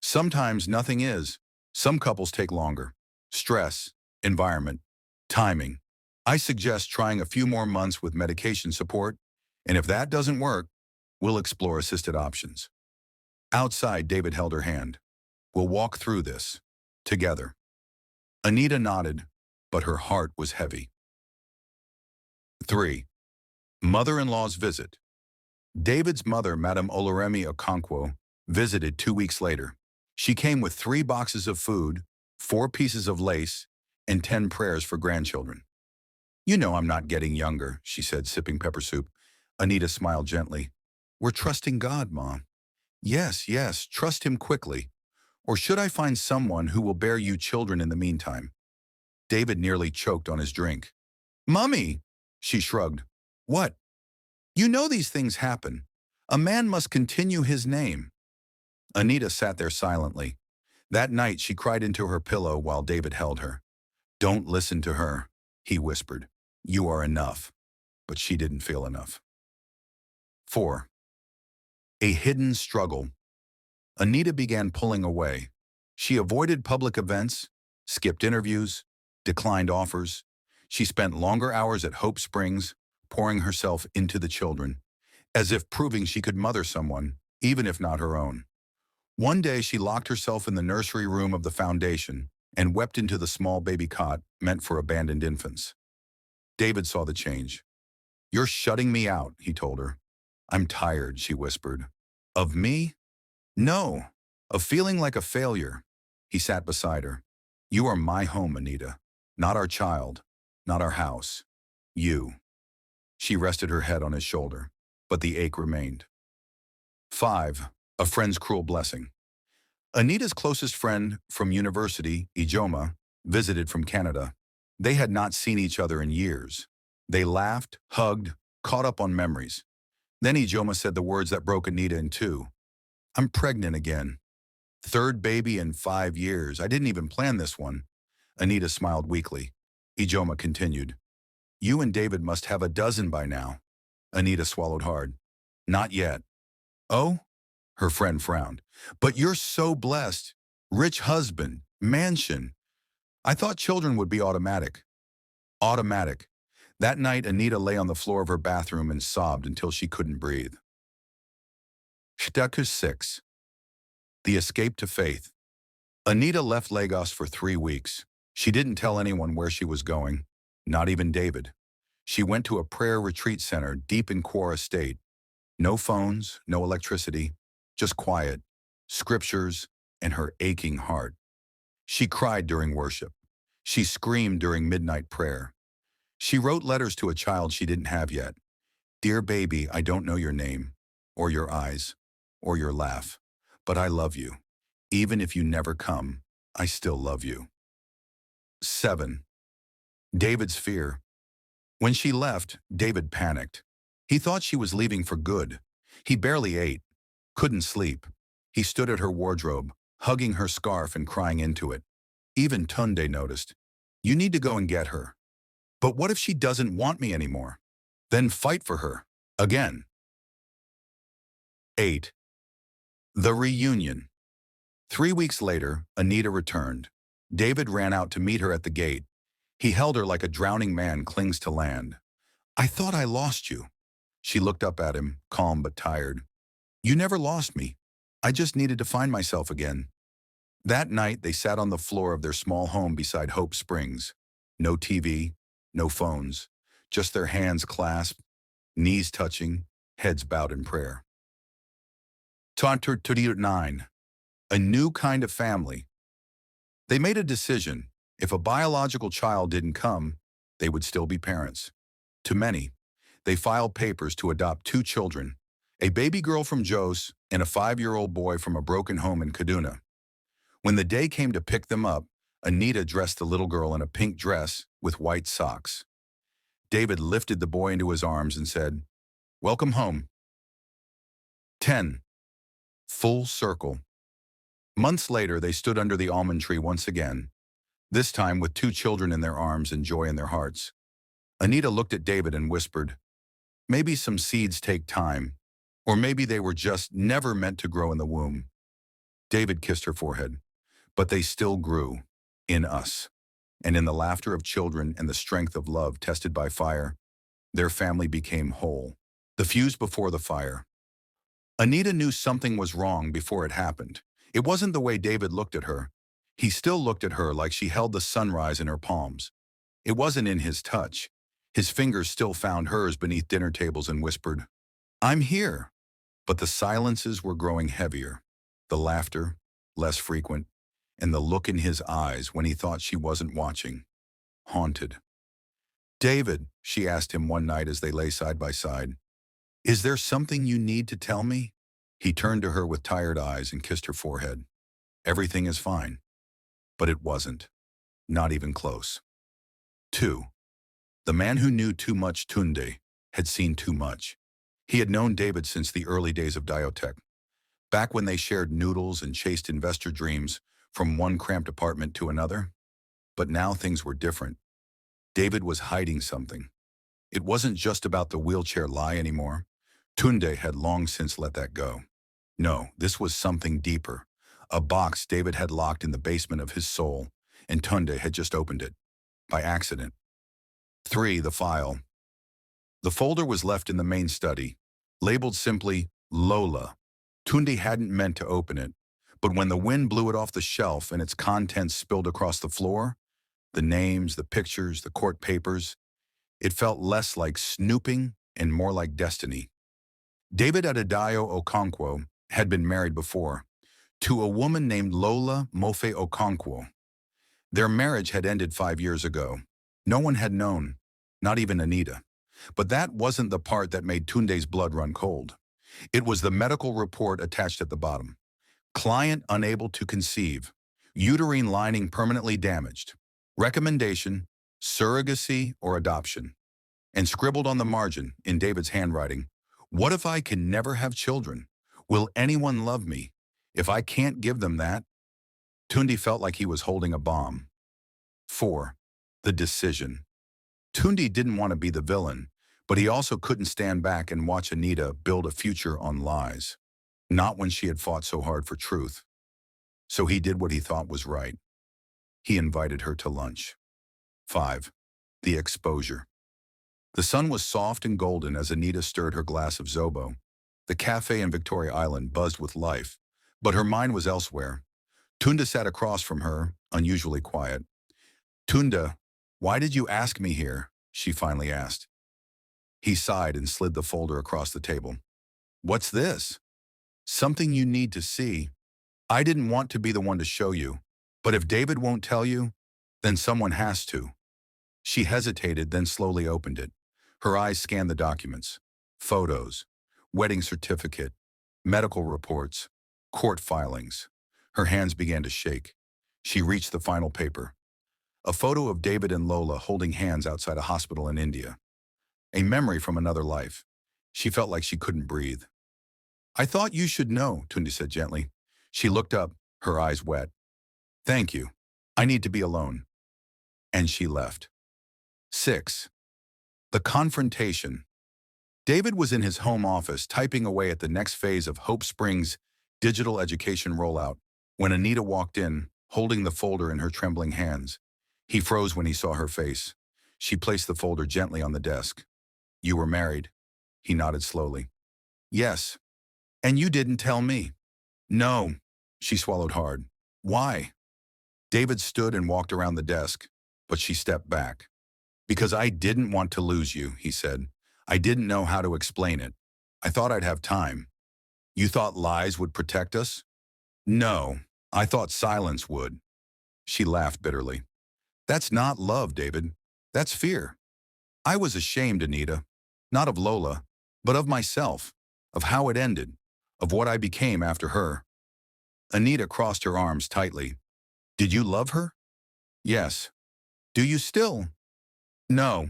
Sometimes nothing is. Some couples take longer. Stress, environment, timing. I suggest trying a few more months with medication support, and if that doesn't work, we'll explore assisted options. Outside, David held her hand. We'll walk through this, together. Anita nodded, but her heart was heavy. 3. Mother-in-law's visit. David's mother, Madame Oloremi Okonkwo, visited 2 weeks later. She came with 3 boxes of food, 4 pieces of lace, and 10 prayers for grandchildren. You know I'm not getting younger, she said, sipping pepper soup. Anita smiled gently. We're trusting God, Mom. Yes, yes, trust him quickly. Or should I find someone who will bear you children in the meantime? David nearly choked on his drink. Mummy, she shrugged. What? You know these things happen. A man must continue his name. Anita sat there silently. That night she cried into her pillow while David held her. Don't listen to her, he whispered. You are enough. But she didn't feel enough. 4. A hidden struggle. Anita began pulling away. She avoided public events, skipped interviews, declined offers. She spent longer hours at Hope Springs, pouring herself into the children, as if proving she could mother someone, even if not her own. One day she locked herself in the nursery room of the foundation and wept into the small baby cot meant for abandoned infants. David saw the change. You're shutting me out, he told her. I'm tired, she whispered. Of me? No, of feeling like a failure. He sat beside her. You are my home, Anita. Not our child, not our house. You. She rested her head on his shoulder, but the ache remained. 5. A friend's cruel blessing. Anita's closest friend from university, Ijoma, visited from Canada. They had not seen each other in years. They laughed, hugged, caught up on memories. Then Ijoma said the words that broke Anita in two. I'm pregnant again. 3rd baby in 5 years. I didn't even plan this one. Anita smiled weakly. Ijoma continued. You and David must have a dozen by now. Anita swallowed hard. Not yet. Oh? Her friend frowned. But you're so blessed. Rich husband, mansion. I thought children would be automatic. Automatic. That night, Anita lay on the floor of her bathroom and sobbed until she couldn't breathe. Chapter 6. The Escape to Faith. Anita left Lagos for 3 weeks. She didn't tell anyone where she was going, not even David. She went to a prayer retreat center deep in Kwara State. No phones, no electricity, just quiet, scriptures, and her aching heart. She cried during worship. She screamed during midnight prayer. She wrote letters to a child she didn't have yet. Dear baby, I don't know your name, or your eyes, or your laugh, but I love you. Even if you never come, I still love you. 7. David's fear. When she left, David panicked. He thought she was leaving for good. He barely ate, couldn't sleep. He stood at her wardrobe, hugging her scarf and crying into it. Even Tunde noticed. You need to go and get her. But what if she doesn't want me anymore? Then fight for her, again. 8. The reunion. 3 weeks later, Anita returned. David ran out to meet her at the gate. He held her like a drowning man clings to land. I thought I lost you. She looked up at him, calm but tired. You never lost me. I just needed to find myself again. That night, they sat on the floor of their small home beside Hope Springs. No TV, no phones, just their hands clasped, knees touching, heads bowed in prayer. Chapter 9. A new kind of family. They made a decision. If a biological child didn't come, they would still be parents. To many, they filed papers to adopt 2 children, a baby girl from Jos and a 5-year-old boy from a broken home in Kaduna. When the day came to pick them up, Anita dressed the little girl in a pink dress with white socks. David lifted the boy into his arms and said, "Welcome home." 10. Full circle. Months later, they stood under the almond tree once again, this time with 2 children in their arms and joy in their hearts. Anita looked at David and whispered, "Maybe some seeds take time, or maybe they were just never meant to grow in the womb." David kissed her forehead. "But they still grew, in us." And in the laughter of children and the strength of love tested by fire, their family became whole. The fuse before the fire. Anita knew something was wrong before it happened. It wasn't the way David looked at her. He still looked at her like she held the sunrise in her palms. It wasn't in his touch. His fingers still found hers beneath dinner tables and whispered, "I'm here." But the silences were growing heavier, the laughter less frequent, and the look in his eyes when he thought she wasn't watching, haunted. "David," she asked him one night as they lay side by side, "is there something you need to tell me?" He turned to her with tired eyes and kissed her forehead. "Everything is fine." But it wasn't. Not even close. 2. The man who knew too much, Tunde, had seen too much. He had known David since the early days of Diotech, back when they shared noodles and chased investor dreams from one cramped apartment to another. But now things were different. David was hiding something. It wasn't just about the wheelchair lie anymore. Tunde had long since let that go. No, this was something deeper. A box David had locked in the basement of his soul, and Tunde had just opened it. By accident. 3. The file. The folder was left in the main study, labeled simply Lola. Tunde hadn't meant to open it, but when the wind blew it off the shelf and its contents spilled across the floor, the names, the pictures, the court papers, it felt less like snooping and more like destiny. David Adedayo Okonkwo had been married before, to a woman named Lola Mofe Okonkwo. Their marriage had ended 5 years ago. No one had known, not even Anita. But that wasn't the part that made Tunde's blood run cold. It was the medical report attached at the bottom. Client unable to conceive. Uterine lining permanently damaged. Recommendation, surrogacy or adoption. And scribbled on the margin, in David's handwriting, "What if I can never have children? Will anyone love me? If I can't give them that?" Tunde felt like he was holding a bomb. 4. The decision. Tunde didn't want to be the villain, but he also couldn't stand back and watch Anita build a future on lies. Not when she had fought so hard for truth. So he did what he thought was right. He invited her to lunch. 5. The exposure. The sun was soft and golden as Anita stirred her glass of Zobo. The cafe in Victoria Island buzzed with life, but her mind was elsewhere. Tunde sat across from her, unusually quiet. "Tunde, why did you ask me here?" she finally asked. He sighed and slid the folder across the table. "What's this?" "Something you need to see. I didn't want to be the one to show you, but if David won't tell you, then someone has to." She hesitated, then slowly opened it. Her eyes scanned the documents. Photos, wedding certificate, medical reports, court filings. Her hands began to shake. She reached the final paper. A photo of David and Lola holding hands outside a hospital in India. A memory from another life. She felt like she couldn't breathe. "I thought you should know," Tunde said gently. She looked up, her eyes wet. "Thank you. I need to be alone." And she left. 6. The confrontation. David was in his home office typing away at the next phase of Hope Springs' digital education rollout when Anita walked in, holding the folder in her trembling hands. He froze when he saw her face. She placed the folder gently on the desk. "You were married?" He nodded slowly. "Yes. And you didn't tell me." "No." She swallowed hard. "Why?" David stood and walked around the desk, but she stepped back. "Because I didn't want to lose you," he said. "I didn't know how to explain it. I thought I'd have time." "You thought lies would protect us?" "No, I thought silence would." She laughed bitterly. "That's not love, David. That's fear." "I was ashamed, Anita. Not of Lola, but of myself, of how it ended, of what I became after her." Anita crossed her arms tightly. Did you love her? Yes. Do you still? No,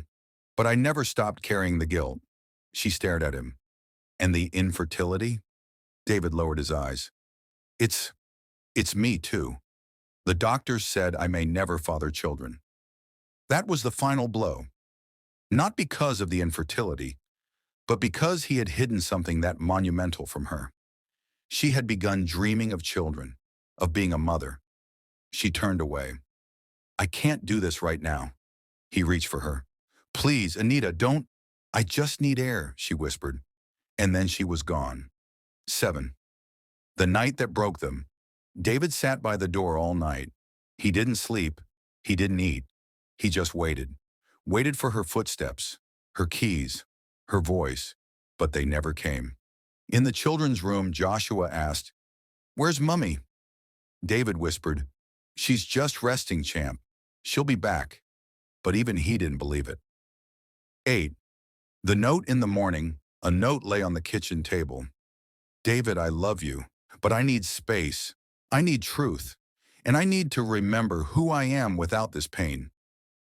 but I never stopped carrying the guilt. She stared at him. And the infertility? David lowered his eyes. It's me too. The doctors said I may never father children. That was the final blow. Not because of the infertility, but because he had hidden something that monumental from her. She had begun dreaming of children, of being a mother. She turned away. I can't do this right now. He reached for her. Please, Anita, don't. I just need air, she whispered. And then she was gone. 7. The night that broke them. David sat by the door all night. He didn't sleep. He didn't eat. He just waited. Waited for her footsteps, her keys, her voice, but they never came. In the children's room, Joshua asked, Where's Mummy? David whispered, She's just resting, champ. She'll be back. But even he didn't believe it. 8. The note in the morning. A note lay on the kitchen table. David, I love you, but I need space. I need truth. And I need to remember who I am without this pain.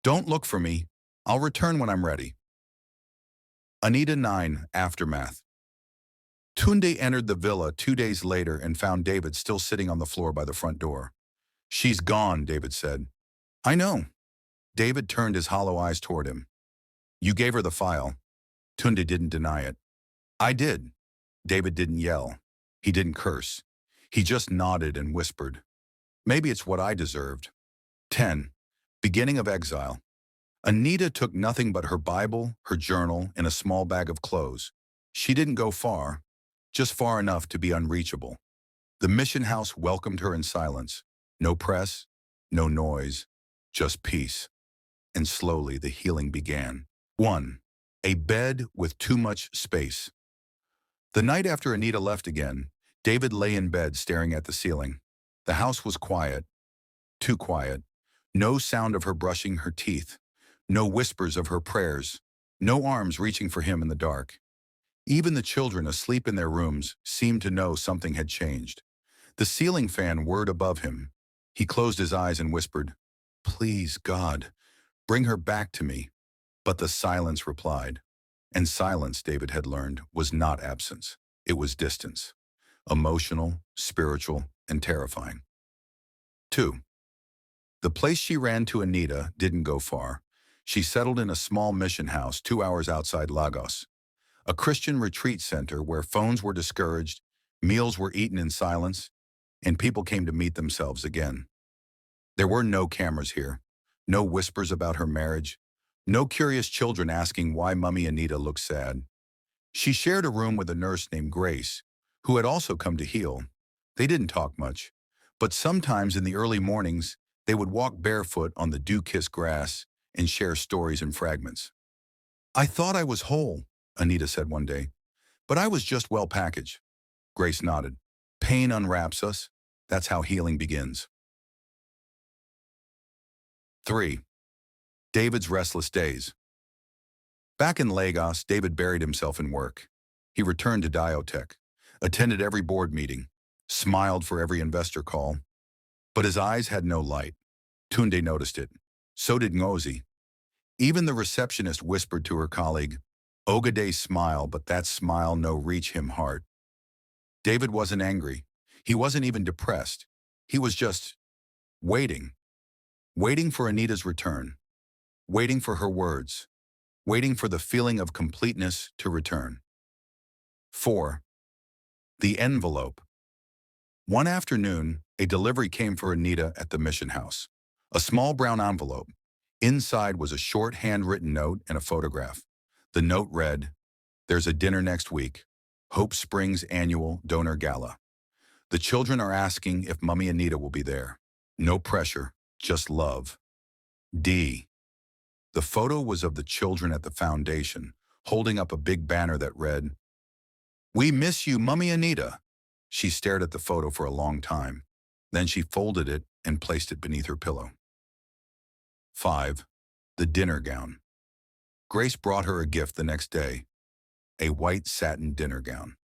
Don't look for me. I'll return when I'm ready. Anita 9. Aftermath. Tunde entered the villa 2 days later and found David still sitting on the floor by the front door. She's gone, David said. I know. David turned his hollow eyes toward him. You gave her the file. Tunde didn't deny it. I did. David didn't yell. He didn't curse. He just nodded and whispered. Maybe it's what I deserved. 10. Beginning of exile. Anita took nothing but her Bible, her journal, and a small bag of clothes. She didn't go far, just far enough to be unreachable. The mission house welcomed her in silence. No press, no noise, just peace. And slowly the healing began. 1. A bed with too much space. The night after Anita left again, David lay in bed staring at the ceiling. The house was quiet, too quiet. No sound of her brushing her teeth, no whispers of her prayers, no arms reaching for him in the dark. Even the children asleep in their rooms seemed to know something had changed. The ceiling fan whirred above him. He closed his eyes and whispered, Please, God, bring her back to me. But the silence replied. And silence, David had learned, was not absence. It was distance. Emotional, spiritual, and terrifying. 2. The place she ran to Anita didn't go far. She settled in a small mission house 2 hours outside Lagos, a Christian retreat center where phones were discouraged, meals were eaten in silence, and people came to meet themselves again. There were no cameras here, no whispers about her marriage, no curious children asking why Mummy Anita looked sad. She shared a room with a nurse named Grace, who had also come to heal. They didn't talk much, but sometimes in the early mornings, they would walk barefoot on the dew-kissed grass and share stories and fragments. I thought I was whole, Anita said one day, but I was just well packaged. Grace nodded. Pain unwraps us. That's how healing begins. 3. David's restless days. Back in Lagos, David buried himself in work. He returned to Diotech, attended every board meeting, smiled for every investor call. But his eyes had no light. Tunde noticed it. So did Ngozi. Even the receptionist whispered to her colleague, Ogade smile, but that smile no reach him heart. David wasn't angry. He wasn't even depressed. He was just waiting. Waiting for Anita's return. Waiting for her words. Waiting for the feeling of completeness to return. 4. The envelope. One afternoon, a delivery came for Anita at the mission house. A small brown envelope. Inside was a short handwritten note and a photograph. The note read, There's a dinner next week. Hope Springs Annual Donor Gala. The children are asking if Mummy Anita will be there. No pressure, just love. D. The photo was of the children at the foundation, holding up a big banner that read, We miss you, Mummy Anita. She stared at the photo for a long time. Then she folded it and placed it beneath her pillow. 5. The dinner gown. Grace brought her a gift the next day, a white satin dinner gown.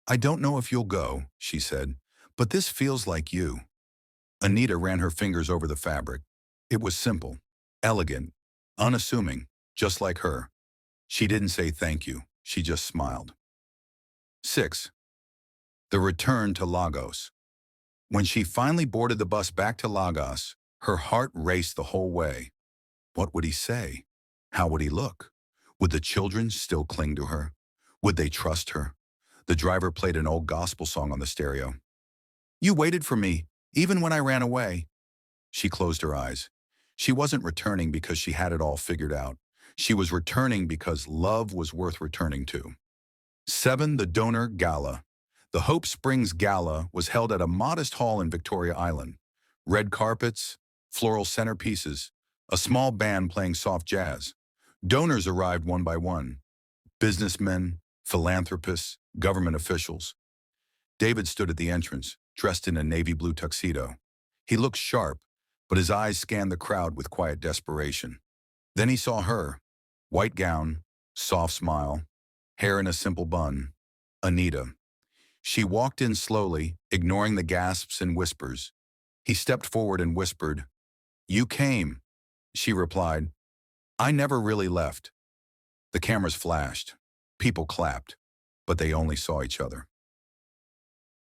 I don't know if you'll go, she said, But this feels like you. Anita ran her fingers over the fabric. It was simple, elegant, unassuming, just like her. She didn't say thank you. She just smiled. 6. The return to Lagos. When she finally boarded the bus back to Lagos, her heart raced the whole way. What would he say? How would he look? Would the children still cling to her? Would they trust her? The driver played an old gospel song on the stereo. You waited for me, even when I ran away. She closed her eyes. She wasn't returning because she had it all figured out. She was returning because love was worth returning to. 7. The Donor Gala. The Hope Springs Gala was held at a modest hall in Victoria Island. Red carpets, floral centerpieces, a small band playing soft jazz. Donors arrived one by one. Businessmen, philanthropists, government officials. David stood at the entrance, dressed in a navy blue tuxedo. He looked sharp, but his eyes scanned the crowd with quiet desperation. Then he saw her, white gown, soft smile, hair in a simple bun, Anita. She walked in slowly, ignoring the gasps and whispers. He stepped forward and whispered, "You came." She replied, "I never really left." The cameras flashed. People clapped, but they only saw each other.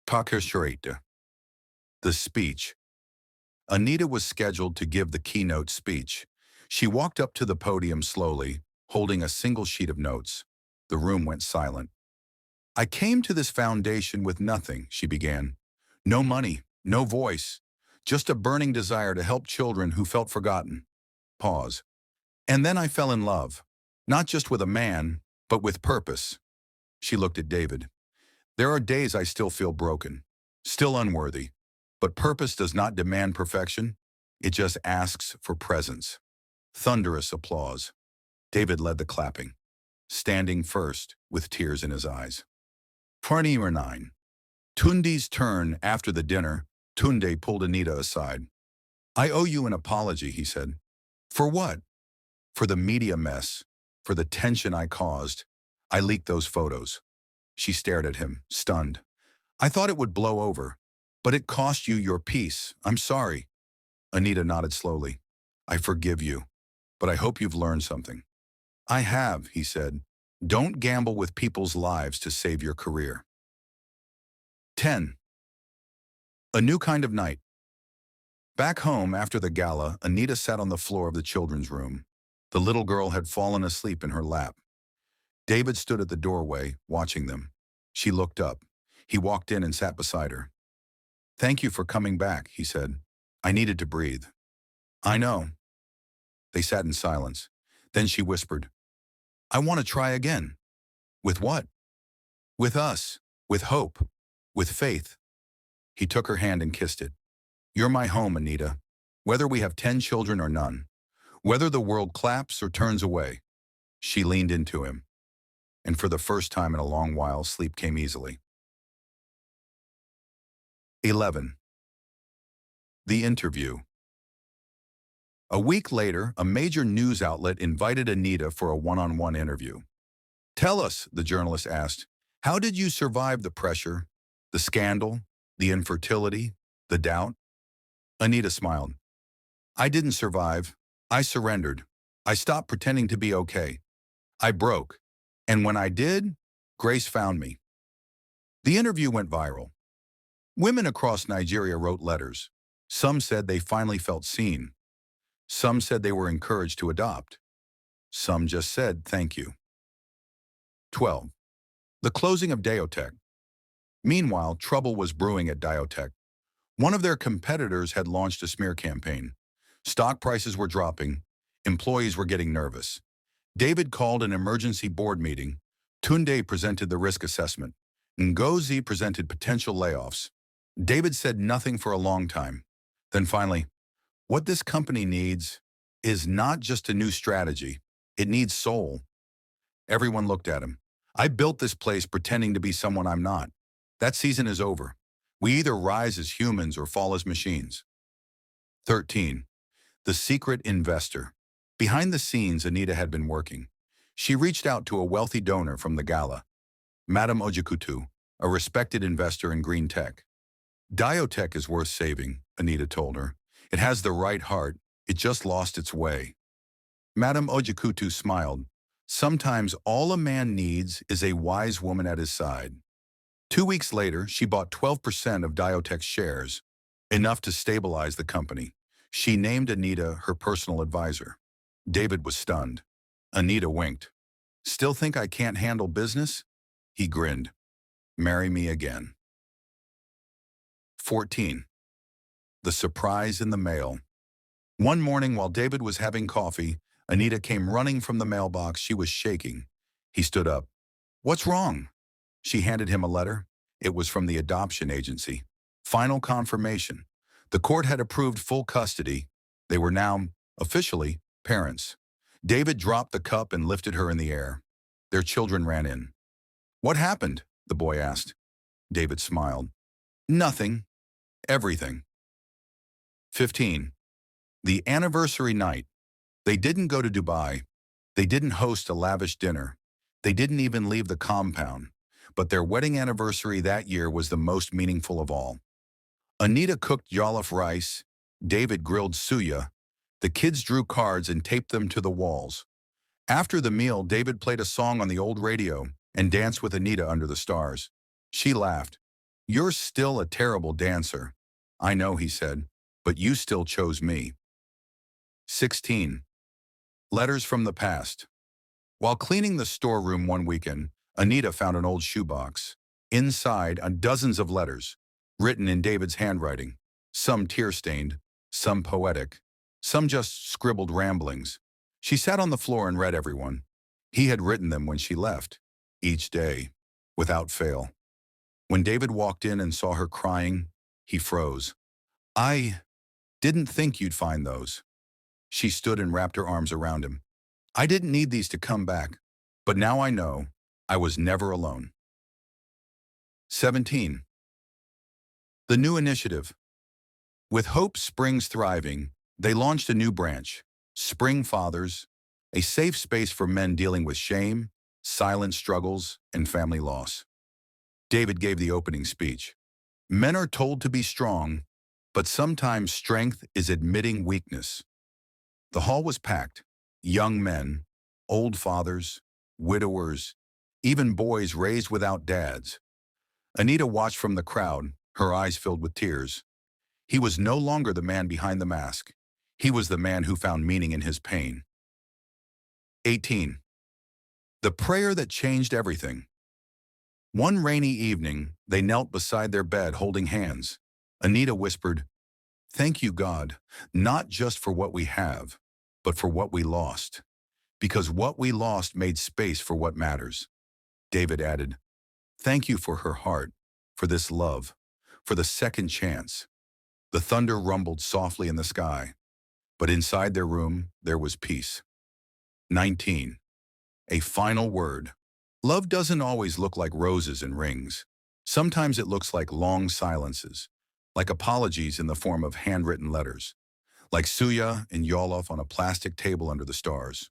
Pakirshurita. The speech. Anita was scheduled to give the keynote speech. She walked up to the podium slowly, holding a single sheet of notes. The room went silent. I came to this foundation with nothing, she began. No money, no voice, just a burning desire to help children who felt forgotten. Pause. And then I fell in love, not just with a man, but with purpose. She looked at David. There are days I still feel broken, still unworthy, but purpose does not demand perfection. It just asks for presence. Thunderous applause. David led the clapping, standing first with tears in his eyes. 9. Tunde's turn. After the dinner, Tunde pulled Anita aside. I owe you an apology, he said. For what? For the media mess, for the tension I caused. I leaked those photos. She stared at him, stunned. I thought it would blow over, but it cost you your peace. I'm sorry. Anita nodded slowly. I forgive you, but I hope you've learned something. I have, he said. Don't gamble with people's lives to save your career. 10. A new kind of night. Back home after the gala, Anita sat on the floor of the children's room. The little girl had fallen asleep in her lap. David stood at the doorway, watching them. She looked up. He walked in and sat beside her. Thank you for coming back, he said. I needed to breathe. I know. They sat in silence. Then she whispered, I want to try again. With what? With us, with hope, with faith. He took her hand and kissed it. You're my home, Anita. Whether we have 10 children or none. Whether the world claps or turns away. She leaned into him. And for the first time in a long while, sleep came easily. 11. The interview. A week later, a major news outlet invited Anita for a one-on-one interview. Tell us, the journalist asked, how did you survive the pressure, the scandal, the infertility, the doubt? Anita smiled. I didn't survive. I surrendered. I stopped pretending to be okay. I broke. And when I did, grace found me. The interview went viral. Women across Nigeria wrote letters. Some said they finally felt seen. Some said they were encouraged to adopt. Some just said thank you. 12. The closing of Diotech. Meanwhile, trouble was brewing at Diotech. One of their competitors had launched a smear campaign. Stock prices were dropping. Employees were getting nervous. David called an emergency board meeting. Tunde presented the risk assessment. Ngozi presented potential layoffs. David said nothing for a long time. Then finally, what this company needs is not just a new strategy. It needs soul. Everyone looked at him. I built this place pretending to be someone I'm not. That season is over. We either rise as humans or fall as machines. 13. The secret investor. Behind the scenes, Anita had been working. She reached out to a wealthy donor from the gala, Madam Ojikutu, a respected investor in green tech. Diotech is worth saving, Anita told her. It has the right heart. It just lost its way. Madame Ojikutu smiled. Sometimes all a man needs is a wise woman at his side. 2 weeks later, she bought 12% of Diotech's shares, enough to stabilize the company. She named Anita her personal advisor. David was stunned. Anita winked. Still think I can't handle business? He grinned. Marry me again. 14. The surprise in the mail. One morning while David was having coffee, Anita came running from the mailbox. She was shaking. He stood up. What's wrong? She handed him a letter. It was from the adoption agency. Final confirmation. The court had approved full custody. They were now, officially, parents. David dropped the cup and lifted her in the air. Their children ran in. What happened? The boy asked. David smiled. Nothing. Everything. 15. The anniversary night. They didn't go to Dubai. They didn't host a lavish dinner. They didn't even leave the compound. But their wedding anniversary that year was the most meaningful of all. Anita cooked jollof rice. David grilled suya. The kids drew cards and taped them to the walls. After the meal, David played a song on the old radio and danced with Anita under the stars. She laughed. You're still a terrible dancer. I know, he said, but you still chose me. 16. Letters from the past. While cleaning the storeroom one weekend, Anita found an old shoebox. Inside are dozens of letters, written in David's handwriting, some tear-stained, some poetic, some just scribbled ramblings. She sat on the floor and read everyone. He had written them when she left, each day, without fail. When David walked in and saw her crying, he froze. I didn't think you'd find those. She stood and wrapped her arms around him. I didn't need these to come back, but now I know I was never alone. 17. The new initiative. With Hope Springs thriving, they launched a new branch, Spring Fathers, a safe space for men dealing with shame, silent struggles, and family loss. David gave the opening speech. Men are told to be strong, but sometimes strength is admitting weakness. The hall was packed. Young men, old fathers, widowers, even boys raised without dads. Anita watched from the crowd, her eyes filled with tears. He was no longer the man behind the mask. He was the man who found meaning in his pain. 18. The prayer that changed everything. One rainy evening, they knelt beside their bed holding hands. Anita whispered, Thank you, God, not just for what we have, but for what we lost. Because what we lost made space for what matters. David added, Thank you for her heart, for this love, for the second chance. The thunder rumbled softly in the sky, but inside their room, there was peace. 19. A final word. Love doesn't always look like roses and rings. Sometimes it looks like long silences, like apologies in the form of handwritten letters, like suya and jollof on a plastic table under the stars.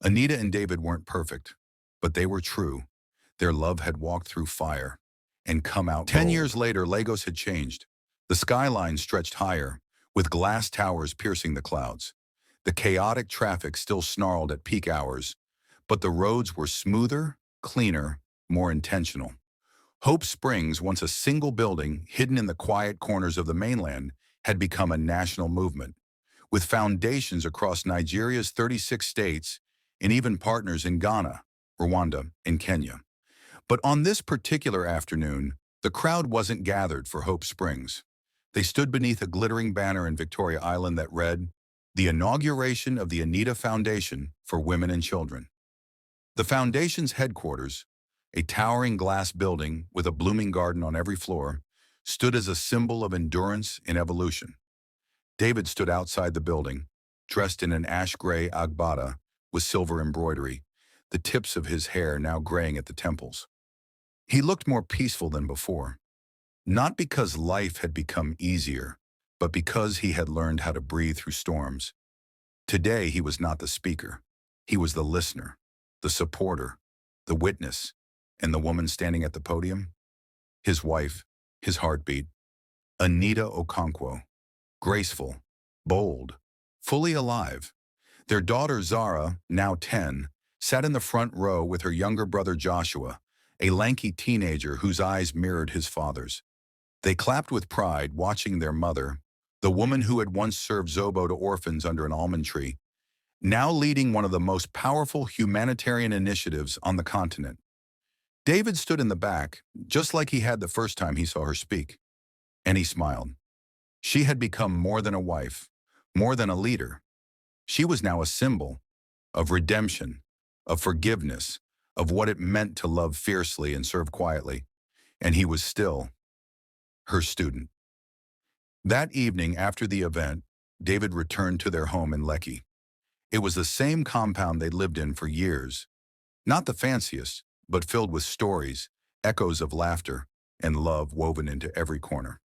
Anita and David weren't perfect, but they were true. Their love had walked through fire and come out 10 years later, Lagos had changed. The skyline stretched higher, with glass towers piercing the clouds. The chaotic traffic still snarled at peak hours, but the roads were smoother, cleaner, more intentional. Hope Springs, once a single building hidden in the quiet corners of the mainland, had become a national movement, with foundations across Nigeria's 36 states and even partners in Ghana, Rwanda, and Kenya. But on this particular afternoon, the crowd wasn't gathered for Hope Springs. They stood beneath a glittering banner in Victoria Island that read, The Inauguration of the Anita Foundation for Women and Children. The foundation's headquarters, a towering glass building with a blooming garden on every floor, stood as a symbol of endurance and evolution. David stood outside the building, dressed in an ash-gray agbada with silver embroidery, the tips of his hair now graying at the temples. He looked more peaceful than before, not because life had become easier, but because he had learned how to breathe through storms. Today, he was not the speaker. He was the listener, the supporter, the witness, and the woman standing at the podium, his wife, his heartbeat. Anita Okonkwo, graceful, bold, fully alive. Their daughter Zara, now 10, sat in the front row with her younger brother Joshua, a lanky teenager whose eyes mirrored his father's. They clapped with pride watching their mother, the woman who had once served zobo to orphans under an almond tree, now leading one of the most powerful humanitarian initiatives on the continent. David stood in the back, just like he had the first time he saw her speak, and he smiled. She had become more than a wife, more than a leader. She was now a symbol of redemption, of forgiveness, of what it meant to love fiercely and serve quietly, and he was still her student. That evening after the event, David returned to their home in Lekki. It was the same compound they'd lived in for years, not the fanciest, but filled with stories, echoes of laughter, and love woven into every corner.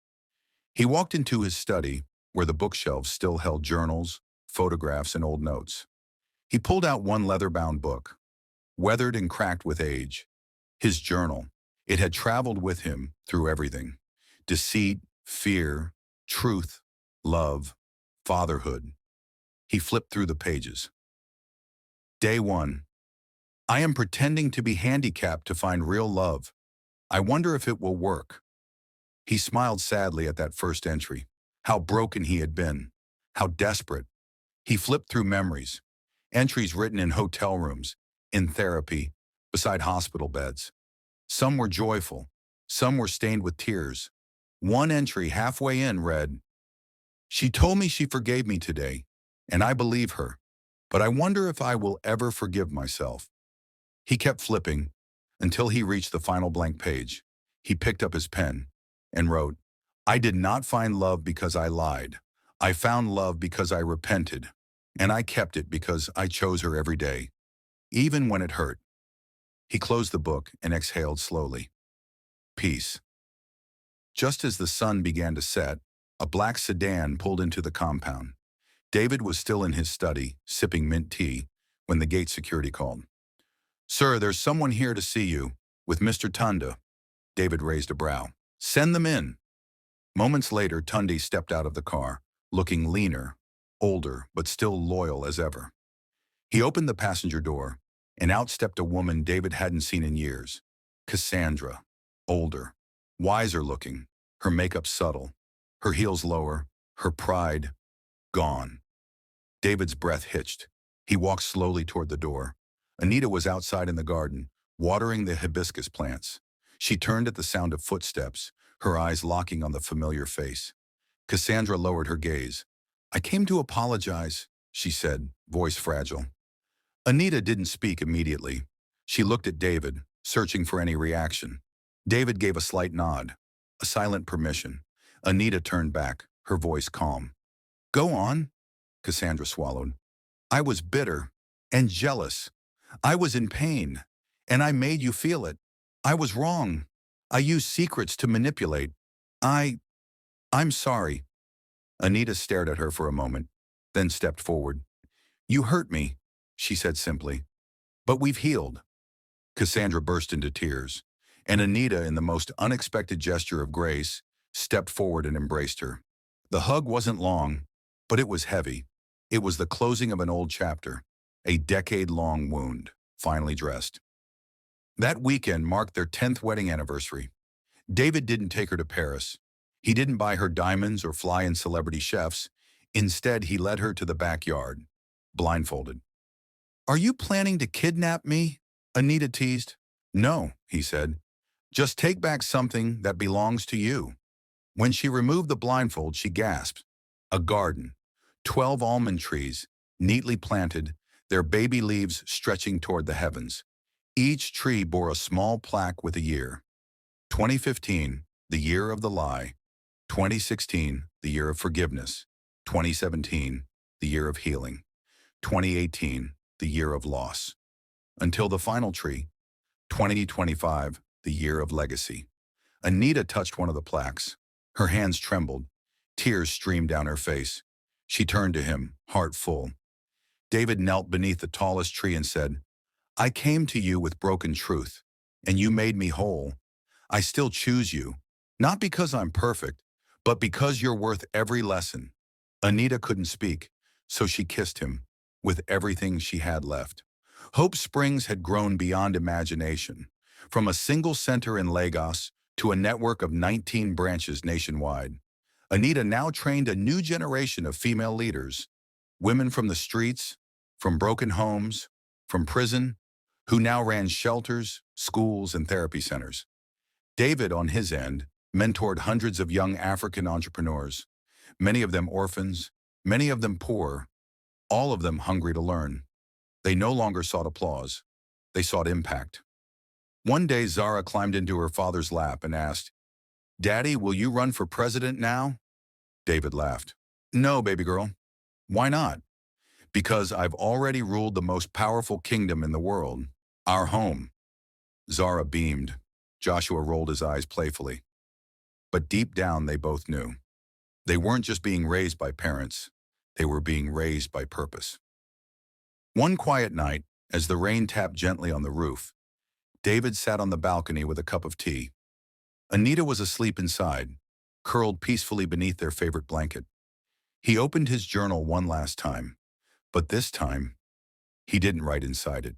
He walked into his study, where the bookshelves still held journals, photographs, and old notes. He pulled out one leather-bound book, weathered and cracked with age. His journal. It had traveled with him through everything: deceit, fear, truth, love, fatherhood. He flipped through the pages. Day 1. I am pretending to be handicapped to find real love. I wonder if it will work. He smiled sadly at that first entry. How broken he had been. How desperate. He flipped through memories. Entries written in hotel rooms, in therapy, beside hospital beds. Some were joyful. Some were stained with tears. One entry halfway in read, "She told me she forgave me today, and I believe her, but I wonder if I will ever forgive myself." He kept flipping until he reached the final blank page. He picked up his pen and wrote, "I did not find love because I lied. I found love because I repented, and I kept it because I chose her every day, even when it hurt." He closed the book and exhaled slowly. Peace. Just as the sun began to set, a black sedan pulled into the compound. David was still in his study, sipping mint tea, when the gate security called. "Sir, there's someone here to see you, with Mr. Tunda." David raised a brow. "Send them in." Moments later, Tundi stepped out of the car, looking leaner, older, but still loyal as ever. He opened the passenger door, and out stepped a woman David hadn't seen in years. Cassandra, older, wiser looking, her makeup subtle, her heels lower, her pride gone. David's breath hitched. He walked slowly toward the door. Anita was outside in the garden, watering the hibiscus plants. She turned at the sound of footsteps, her eyes locking on the familiar face. Cassandra lowered her gaze. "I came to apologize," she said, voice fragile. Anita didn't speak immediately. She looked at David, searching for any reaction. David gave a slight nod, a silent permission. Anita turned back, her voice calm. "Go on," Cassandra swallowed. "I was bitter and jealous. I was in pain, and I made you feel it. I was wrong. I used secrets to manipulate. I'm sorry." Anita stared at her for a moment, then stepped forward. "You hurt me," she said simply. "But we've healed." Cassandra burst into tears, and Anita, in the most unexpected gesture of grace, stepped forward and embraced her. The hug wasn't long, but it was heavy. It was the closing of an old chapter, a decade-long wound, finally dressed. That weekend marked their 10th wedding anniversary. David didn't take her to Paris. He didn't buy her diamonds or fly in celebrity chefs. Instead, he led her to the backyard, blindfolded. "Are you planning to kidnap me?" Anita teased. "No," he said. "Just take back something that belongs to you." When she removed the blindfold, she gasped. A garden, 12 almond trees, neatly planted, their baby leaves stretching toward the heavens. Each tree bore a small plaque with a year. 2015, the year of the lie. 2016, the year of forgiveness. 2017, the year of healing. 2018, the year of loss. Until the final tree, 2025, the year of legacy. Anita touched one of the plaques. Her hands trembled. Tears streamed down her face. She turned to him, heart full. David knelt beneath the tallest tree and said, "I came to you with broken truth, and you made me whole. I still choose you, not because I'm perfect, But because you're worth every lesson. Anita couldn't speak, so she kissed him, with everything she had left. Hope Springs had grown beyond imagination, from a single center in Lagos to a network of 19 branches nationwide. Anita now trained a new generation of female leaders, women from the streets, from broken homes, from prison, who now ran shelters, schools, and therapy centers. David, on his end, mentored hundreds of young African entrepreneurs, many of them orphans, many of them poor, all of them hungry to learn. They no longer sought applause. They sought impact. One day, Zara climbed into her father's lap and asked, "Daddy, will you run for president now?" David laughed. "No, baby girl." "Why not?" "Because I've already ruled the most powerful kingdom in the world, our home." Zara beamed. Joshua rolled his eyes playfully. But deep down, they both knew. They weren't just being raised by parents. They were being raised by purpose. One quiet night, as the rain tapped gently on the roof, David sat on the balcony with a cup of tea. Anita was asleep inside, curled peacefully beneath their favorite blanket. He opened his journal one last time, but this time, he didn't write inside it.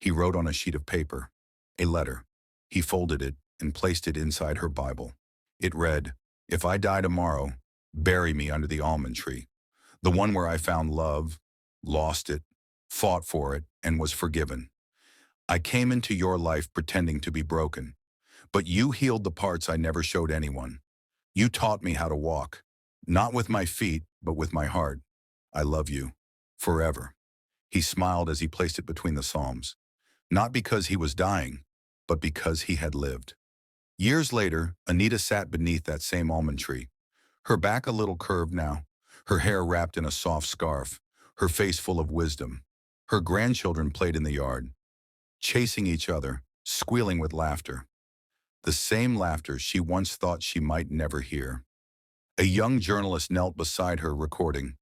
He wrote on a sheet of paper, a letter. He folded it and placed it inside her Bible. It read, "If I die tomorrow, bury me under the almond tree, the one where I found love, lost it, fought for it, and was forgiven. I came into your life pretending to be broken, but you healed the parts I never showed anyone. You taught me how to walk, not with my feet, but with my heart. I love you, forever." He smiled as he placed it between the Psalms, not because he was dying, but because he had lived. Years later, Anita sat beneath that same almond tree, her back a little curved now, her hair wrapped in a soft scarf, her face full of wisdom. Her grandchildren played in the yard, chasing each other, squealing with laughter. The same laughter she once thought she might never hear. A young journalist knelt beside her, recording.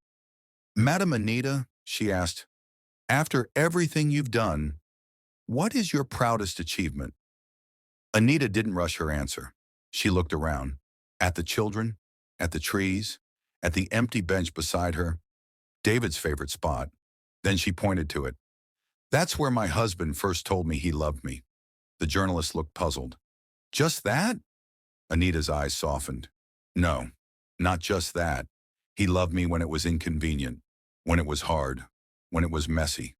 "Madam Anita," she asked, "after everything you've done, what is your proudest achievement?" Anita didn't rush her answer. She looked around, at the children, at the trees, at the empty bench beside her, David's favorite spot. Then she pointed to it. "That's where my husband first told me he loved me." The journalist looked puzzled. "Just that?" Anita's eyes softened. "No, not just that. He loved me when it was inconvenient, when it was hard, when it was messy.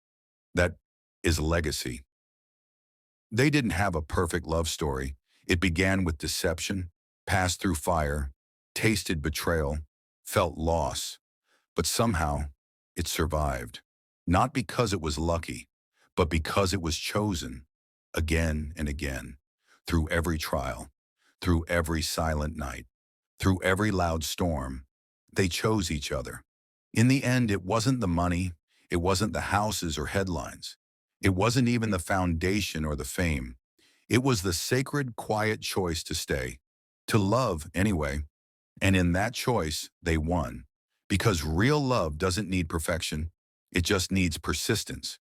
That is legacy." They didn't have a perfect love story. It began with deception, passed through fire, tasted betrayal, felt loss. But somehow, it survived. Not because it was lucky, but because it was chosen, again and again, through every trial, through every silent night, through every loud storm. They chose each other. In the end, it wasn't the money, it wasn't the houses or headlines. It wasn't even the foundation or the fame. It was the sacred, quiet choice to stay, to love anyway. And in that choice, they won. Because real love doesn't need perfection. It just needs persistence.